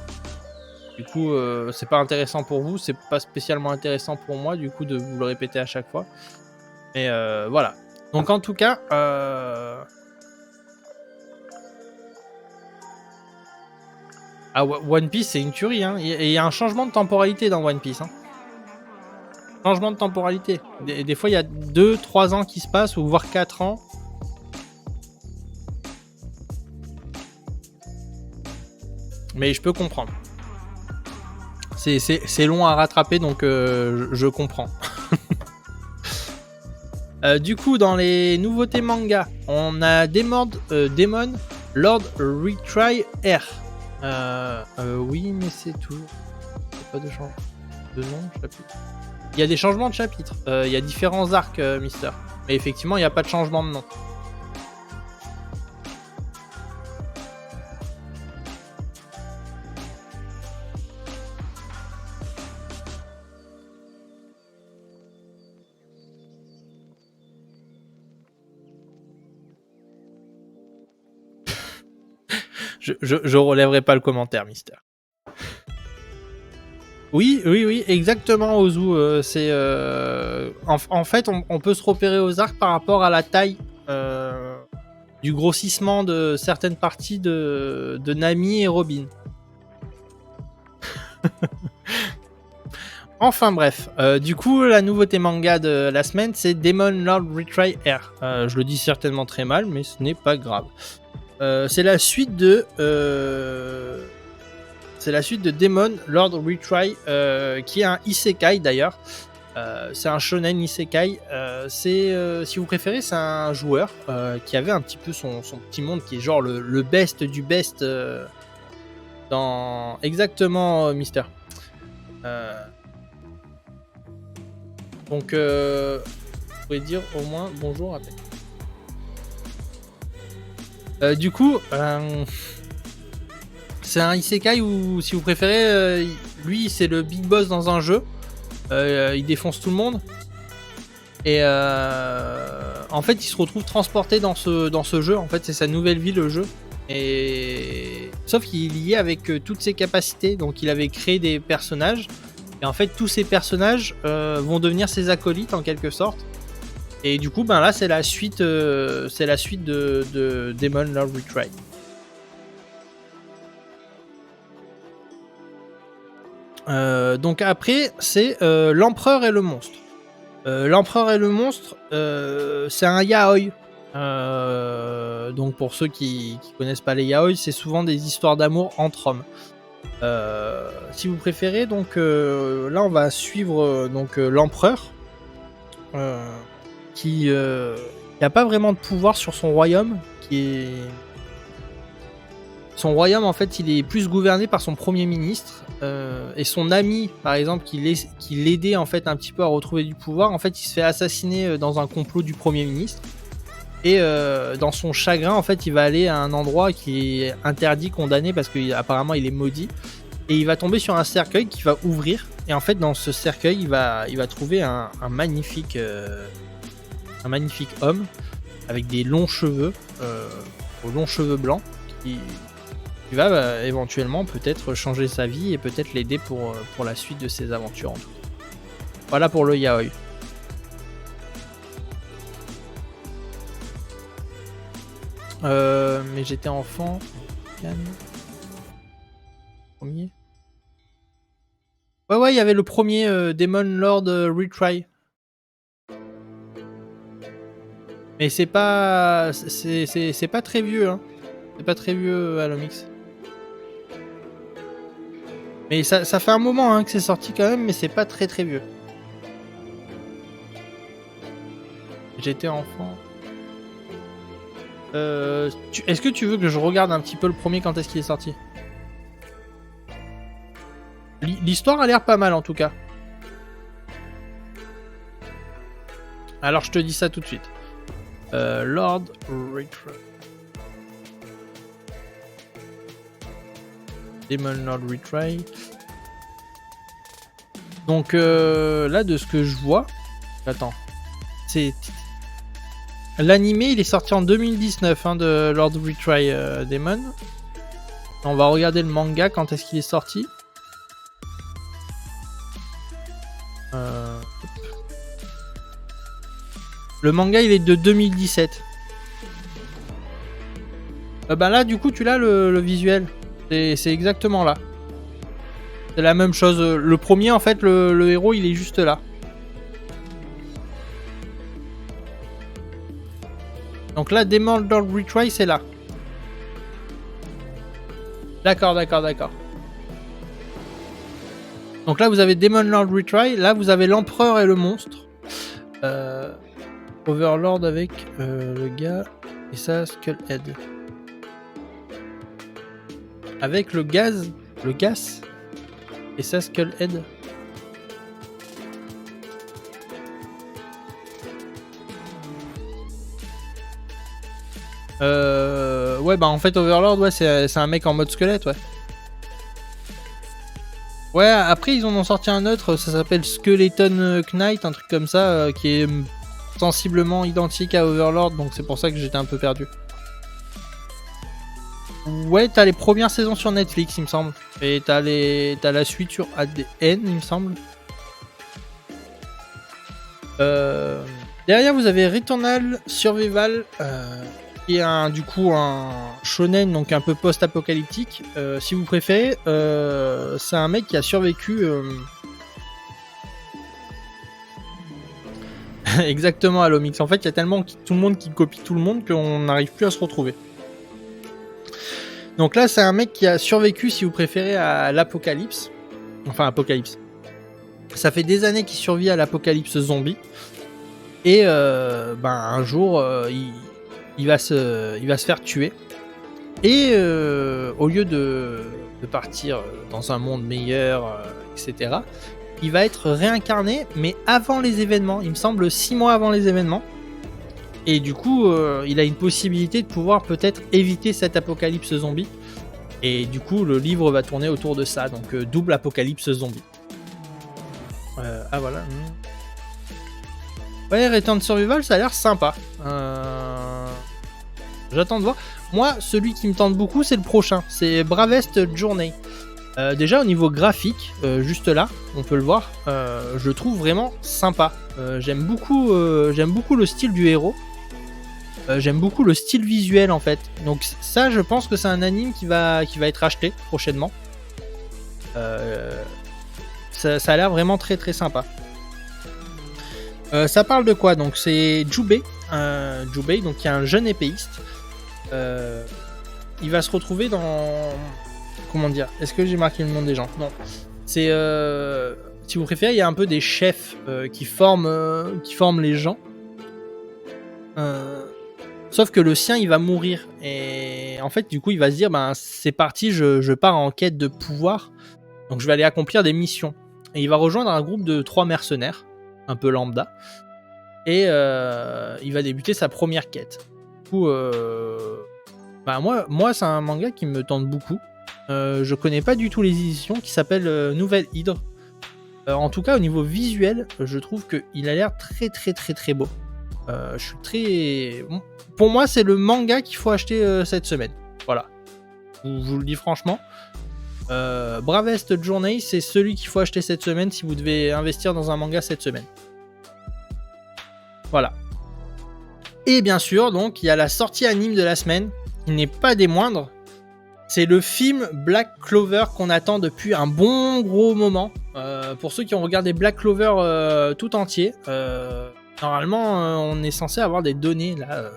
Du coup, c'est pas intéressant pour vous, c'est pas spécialement intéressant pour moi du coup de vous le répéter à chaque fois. Mais voilà. Donc en tout cas, One Piece c'est une tuerie, hein. Et il y a un changement de temporalité dans One Piece, hein. Changement de temporalité. Des fois, il y a 2-3 ans qui se passent, ou voire 4 ans. Mais je peux comprendre. C'est long à rattraper, donc je comprends. Du coup, dans les nouveautés manga, on a Demon Lord Retry R. Oui, mais c'est tout. Pas de changement de nom, chapitre. Il y a des changements de chapitre. Il y a différents arcs, Mister. Mais effectivement, il n'y a pas de changement de nom. Je relèverai pas le commentaire, Mister. Oui, exactement, Ozu. C'est en fait, on peut se repérer aux arcs par rapport à la taille du grossissement de certaines parties de Nami et Robin. Enfin bref, du coup, la nouveauté manga de la semaine, c'est Demon Lord Retry R. Je le dis certainement très mal, mais ce n'est pas grave. C'est la suite de Demon Lord Retry, qui est un isekai d'ailleurs. C'est un shonen isekai. Si vous préférez, c'est un joueur qui avait un petit peu son petit monde qui est genre le best du best dans exactement Mister. Donc, vous pouvez dire au moins bonjour après. Du coup, c'est un isekai où, si vous préférez, lui c'est le big boss dans un jeu. Il défonce tout le monde. Et en fait, il se retrouve transporté dans ce jeu. En fait, c'est sa nouvelle vie, le jeu. Et sauf qu'il y est avec toutes ses capacités. Donc, il avait créé des personnages. Et en fait, tous ces personnages vont devenir ses acolytes en quelque sorte. Et du coup, ben là, c'est la suite de Demon Lord Retry. Donc après, c'est l'Empereur et le Monstre. L'Empereur et le Monstre, c'est un yaoi. Donc pour ceux qui connaissent pas les yaoi, c'est souvent des histoires d'amour entre hommes. Si vous préférez, donc là on va suivre donc l'Empereur. qui n'a pas vraiment de pouvoir sur son royaume, son royaume en fait il est plus gouverné par son premier ministre et son ami par exemple qui l'aidait en fait un petit peu à retrouver du pouvoir, en fait il se fait assassiner dans un complot du premier ministre et dans son chagrin en fait il va aller à un endroit qui est interdit, condamné parce qu'apparemment il est maudit, et il va tomber sur un cercueil qui va ouvrir, et en fait dans ce cercueil il va trouver un magnifique homme avec des longs cheveux aux longs cheveux blancs qui va éventuellement peut-être changer sa vie et peut-être l'aider pour la suite de ses aventures en tout cas. Voilà pour le yaoi. Mais j'étais enfant. Premier. Ouais, il y avait le premier Demon Lord Retry. Mais c'est pas très vieux, hein. C'est pas très vieux, Alomix. Mais ça fait un moment hein, que c'est sorti quand même, mais c'est pas très très vieux. J'étais enfant. Est-ce que tu veux que je regarde un petit peu le premier, quand est-ce qu'il est sorti? L'histoire a l'air pas mal en tout cas. Alors je te dis ça tout de suite. Lord Retry. Demon Lord Retry. Donc là de ce que je vois. Attends. C'est. L'animé il est sorti en 2019 hein, de Lord Retry Demon. On va regarder le manga, quand est-ce qu'il est sorti. Le manga il est de 2017. Bah là du coup tu l'as le visuel. C'est exactement là. C'est la même chose. Le premier en fait le héros il est juste là. Donc là Demon Lord Retry c'est là. D'accord. Donc là vous avez Demon Lord Retry. Là vous avez l'empereur et le monstre. Overlord avec le gars et sa Skullhead. Avec le gas et sa Skullhead. Ouais bah en fait Overlord ouais c'est un mec en mode squelette ouais. Ouais après ils en ont sorti un autre, ça s'appelle Skeleton Knight, un truc comme ça qui est sensiblement identique à Overlord, donc c'est pour ça que j'étais un peu perdu. Ouais, t'as les premières saisons sur Netflix, il me semble. Et t'as la suite sur ADN, il me semble. Derrière, vous avez Returnal Survival, qui est du coup un shonen, donc un peu post-apocalyptique. Si vous préférez, c'est un mec qui a survécu. Exactement, Alomix. En fait, il y a tellement tout le monde qui copie tout le monde qu'on n'arrive plus à se retrouver. Donc là, c'est un mec qui a survécu, si vous préférez, à l'apocalypse. Enfin, apocalypse. Ça fait des années qu'il survit à l'apocalypse zombie. Et un jour, il va se faire tuer. Et au lieu de partir dans un monde meilleur, etc., il va être réincarné, mais avant les événements. Il me semble 6 mois avant les événements. Et du coup, il a une possibilité de pouvoir peut-être éviter cette apocalypse zombie. Et du coup, le livre va tourner autour de ça. Donc, double apocalypse zombie. Ah voilà. Ouais, Return Survival, ça a l'air sympa. J'attends de voir. Moi, celui qui me tente beaucoup, c'est le prochain. C'est Bravest Journey. Déjà au niveau graphique, juste là, on peut le voir, je le trouve vraiment sympa. J'aime beaucoup le style du héros. J'aime beaucoup le style visuel en fait. Donc ça, je pense que c'est un anime qui va être acheté prochainement. Ça a l'air vraiment très très sympa. Ça parle de quoi? Donc c'est Jubei, donc qui est un jeune épéiste. Il va se retrouver dans... Comment dire? Est-ce que j'ai marqué le nom des gens? Non. C'est si vous préférez, il y a un peu des chefs qui forment les gens. Sauf que le sien, il va mourir. Et en fait, du coup, il va se dire, ben, c'est parti, je pars en quête de pouvoir. Donc, je vais aller accomplir des missions. Et il va rejoindre un groupe de 3 mercenaires, un peu lambda. Et il va débuter sa première quête. Du coup, bah, moi, c'est un manga qui me tente beaucoup. Je connais pas du tout les éditions, qui s'appellent Nouvelle Hydre. En tout cas, au niveau visuel, je trouve qu'il a l'air très très très très beau. Je suis très... Bon, pour moi, c'est le manga qu'il faut acheter cette semaine. Voilà. Je vous le dis franchement. Bravest Journey, c'est celui qu'il faut acheter cette semaine si vous devez investir dans un manga cette semaine. Voilà. Et bien sûr, donc, il y a la sortie anime de la semaine, qui n'est pas des moindres. C'est le film Black Clover qu'on attend depuis un bon gros moment. Pour ceux qui ont regardé Black Clover tout entier, normalement, on est censé avoir des données là,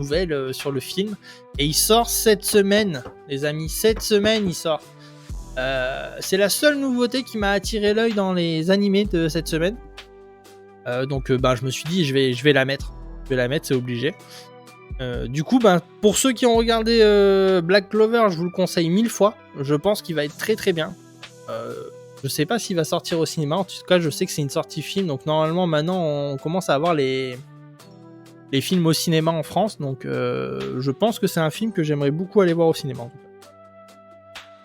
nouvelles sur le film. Et il sort cette semaine, les amis. Cette semaine, il sort. C'est la seule nouveauté qui m'a attiré l'œil dans les animés de cette semaine. Donc, je me suis dit, je vais la mettre. Je vais la mettre, c'est obligé. Du coup, pour ceux qui ont regardé Black Clover, je vous le conseille 1000 fois. Je pense qu'il va être très très bien. Je sais pas s'il va sortir au cinéma. En tout cas, je sais que c'est une sortie film. Donc normalement, maintenant, on commence à avoir les films au cinéma en France. Donc je pense que c'est un film que j'aimerais beaucoup aller voir au cinéma. En tout cas.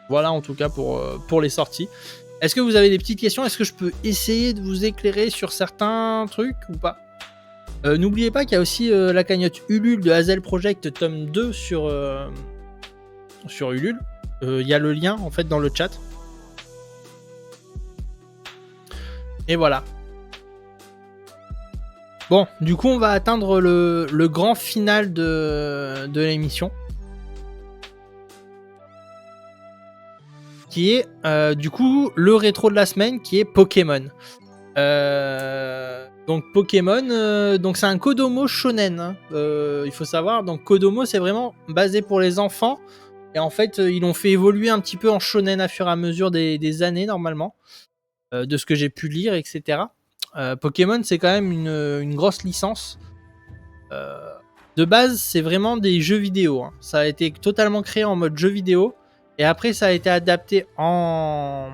Voilà en tout cas pour les sorties. Est-ce que vous avez des petites questions? Est-ce que je peux essayer de vous éclairer sur certains trucs ou pas? N'oubliez pas qu'il y a aussi la cagnotte Ulule de Hazel Project tome 2 sur Ulule. Il y a le lien en fait dans le chat. Et voilà. Bon, du coup on va atteindre le grand final de l'émission. Qui est du coup le rétro de la semaine qui est Pokémon. Donc Pokémon, donc c'est un Kodomo shonen. Hein. Il faut savoir, donc Kodomo c'est vraiment basé pour les enfants. Et en fait, ils l'ont fait évoluer un petit peu en shonen à fur et à mesure des années normalement. De ce que j'ai pu lire, etc. Pokémon c'est quand même une grosse licence. De base, c'est vraiment des jeux vidéo. Hein. Ça a été totalement créé en mode jeu vidéo. Et après, ça a été adapté en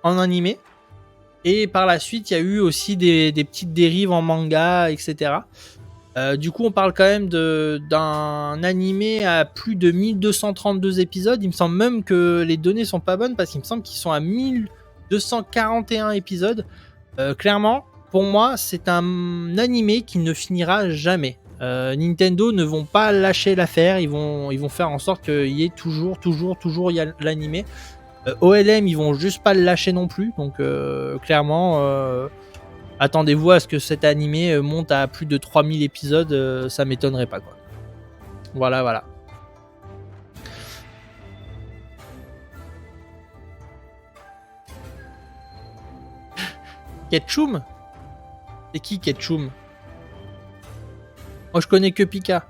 animé. Et par la suite, il y a eu aussi des petites dérives en manga, etc. Du coup, on parle quand même d'un animé à plus de 1232 épisodes. Il me semble même que les données sont pas bonnes parce qu'il me semble qu'ils sont à 1241 épisodes. Clairement, pour moi, c'est un animé qui ne finira jamais. Nintendo ne vont pas lâcher l'affaire. Ils vont faire en sorte qu'il y ait toujours l'animé. OLM, ils vont juste pas le lâcher non plus. Donc, clairement, attendez-vous à ce que cet animé monte à plus de 3000 épisodes. Ça m'étonnerait pas, quoi. Voilà. Ketchum? C'est qui Ketchum? Moi, je connais que Pika.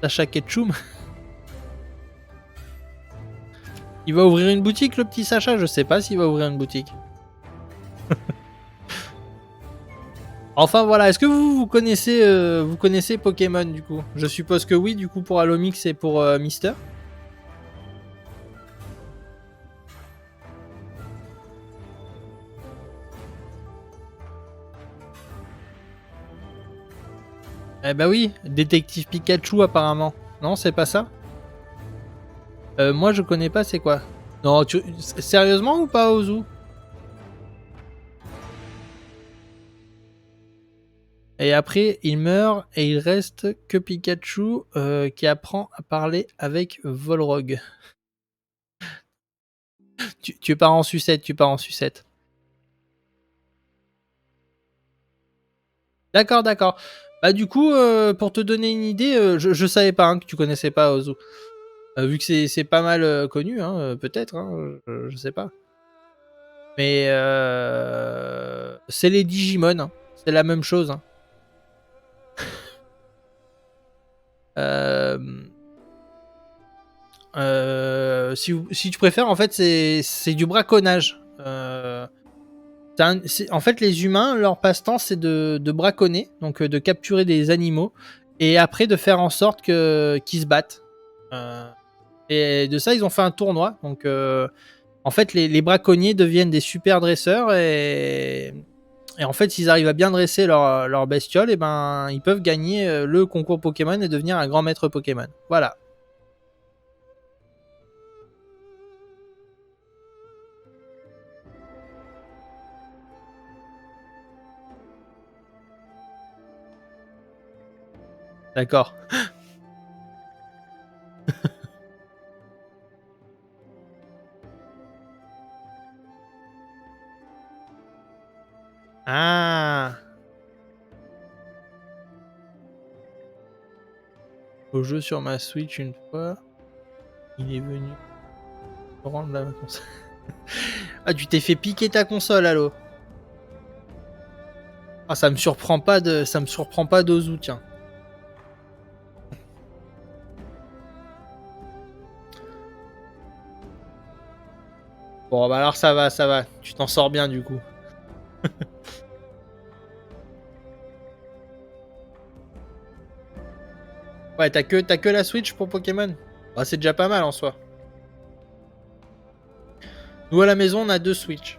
Sacha Ketchum? Il va ouvrir une boutique, le petit Sacha? Je sais pas s'il va ouvrir une boutique. Enfin voilà, est-ce que vous connaissez Pokémon du coup? Je suppose que oui, du coup pour Alomix et pour Mister. Eh bah oui, détective Pikachu apparemment. Non, c'est pas ça? Moi je connais pas, c'est quoi? Non, sérieusement ou pas, Ozu? Et après, il meurt et il reste que Pikachu qui apprend à parler avec Volrog. tu pars en sucette, D'accord. Bah du coup, pour te donner une idée, je savais pas hein, que tu connaissais pas Ozu. Vu que c'est pas mal connu, hein, peut-être, hein, je sais pas. Mais c'est les Digimon, hein. C'est la même chose. Hein. Si tu préfères, en fait, c'est du braconnage. En fait, les humains, leur passe-temps, c'est de braconner, donc de capturer des animaux, et après de faire en sorte qu'ils se battent. Et de ça, ils ont fait un tournoi. Donc, en fait, les braconniers deviennent des super dresseurs, et en fait, s'ils arrivent à bien dresser leur bestiole, et ben, ils peuvent gagner le concours Pokémon et devenir un grand maître Pokémon. Voilà. D'accord. Ah. Au jeu sur ma Switch une fois, il est venu rendre la console. Ah, tu t'es fait piquer ta console, allô? Ah, ça me surprend pas d'Ozu, tiens. Bon, bah alors ça va. Tu t'en sors bien du coup. Ouais, t'as que la Switch pour Pokémon? Bah, c'est déjà pas mal en soi. Nous à la maison, on a 2 Switch.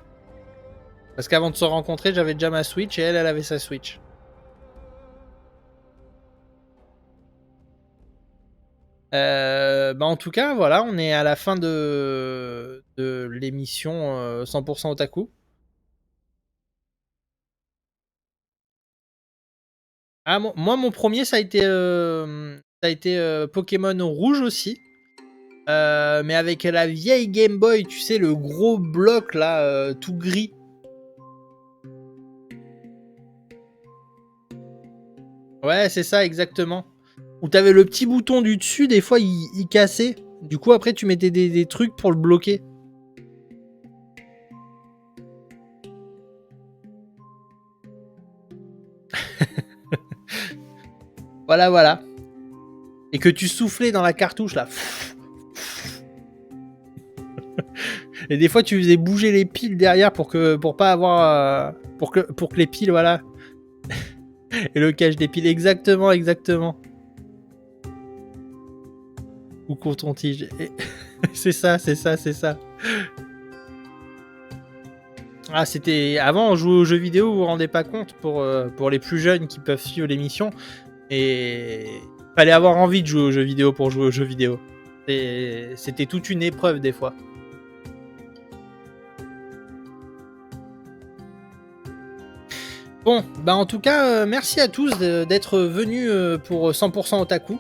Parce qu'avant de se rencontrer, j'avais déjà ma Switch et elle avait sa Switch. Bah en tout cas, voilà, on est à la fin de l'émission 100% Otaku. Ah, moi, mon premier, ça a été Pokémon Rouge aussi. Mais avec la vieille Game Boy, tu sais, le gros bloc là, tout gris. Ouais, c'est ça, exactement. Où t'avais le petit bouton du dessus, des fois il cassait. Du coup, après, tu mettais des trucs pour le bloquer. Voilà. Et que tu soufflais dans la cartouche là. Et des fois, tu faisais bouger les piles derrière pour pas avoir. Pour que les piles, voilà. Et le cache des piles, exactement. Ou coton-tige. C'est ça. Ah, c'était. Avant, on jouait aux jeux vidéo, vous vous rendez pas compte, pour les plus jeunes qui peuvent suivre l'émission. Et. Fallait avoir envie de jouer aux jeux vidéo pour jouer aux jeux vidéo. C'était toute une épreuve des fois. Bon, bah en tout cas, merci à tous d'être venus pour 100% Otaku.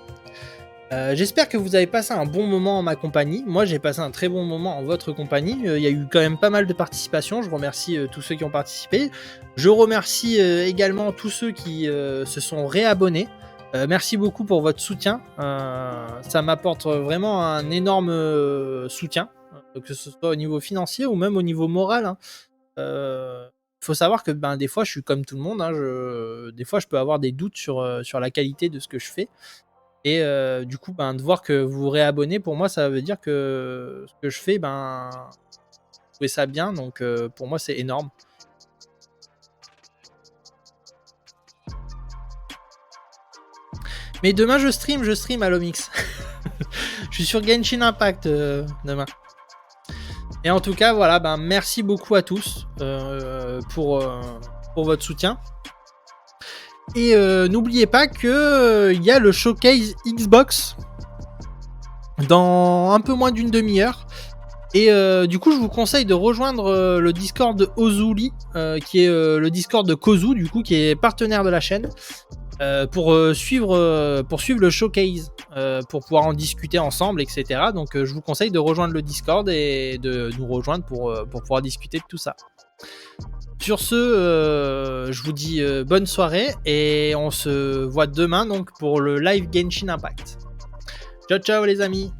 J'espère que vous avez passé un bon moment en ma compagnie. Moi, j'ai passé un très bon moment en votre compagnie. Il y a eu quand même pas mal de participation. Je remercie tous ceux qui ont participé. Je remercie également tous ceux qui se sont réabonnés. Merci beaucoup pour votre soutien. Ça m'apporte vraiment un énorme soutien, que ce soit au niveau financier ou même au niveau moral. Faut savoir que des fois, je suis comme tout le monde. Des fois, je peux avoir des doutes sur la qualité de ce que je fais. Et du coup, de voir que vous vous réabonnez, pour moi, ça veut dire que ce que je fais, vous trouvez ça bien. Donc, pour moi, c'est énorme. Mais demain, je stream à Lomix. Je suis sur Genshin Impact demain. Et en tout cas, voilà, merci beaucoup à tous pour votre soutien. Et n'oubliez pas que y a le showcase Xbox dans un peu moins d'une demi-heure. Et du coup, je vous conseille de rejoindre le Discord de Ozuli, qui est le Discord de Kozu, du coup, qui est partenaire de la chaîne, pour suivre le showcase, pour pouvoir en discuter ensemble, etc. Donc, je vous conseille de rejoindre le Discord et de nous rejoindre pour pouvoir discuter de tout ça. Sur ce, je vous dis bonne soirée et on se voit demain donc pour le live Genshin Impact. Ciao les amis.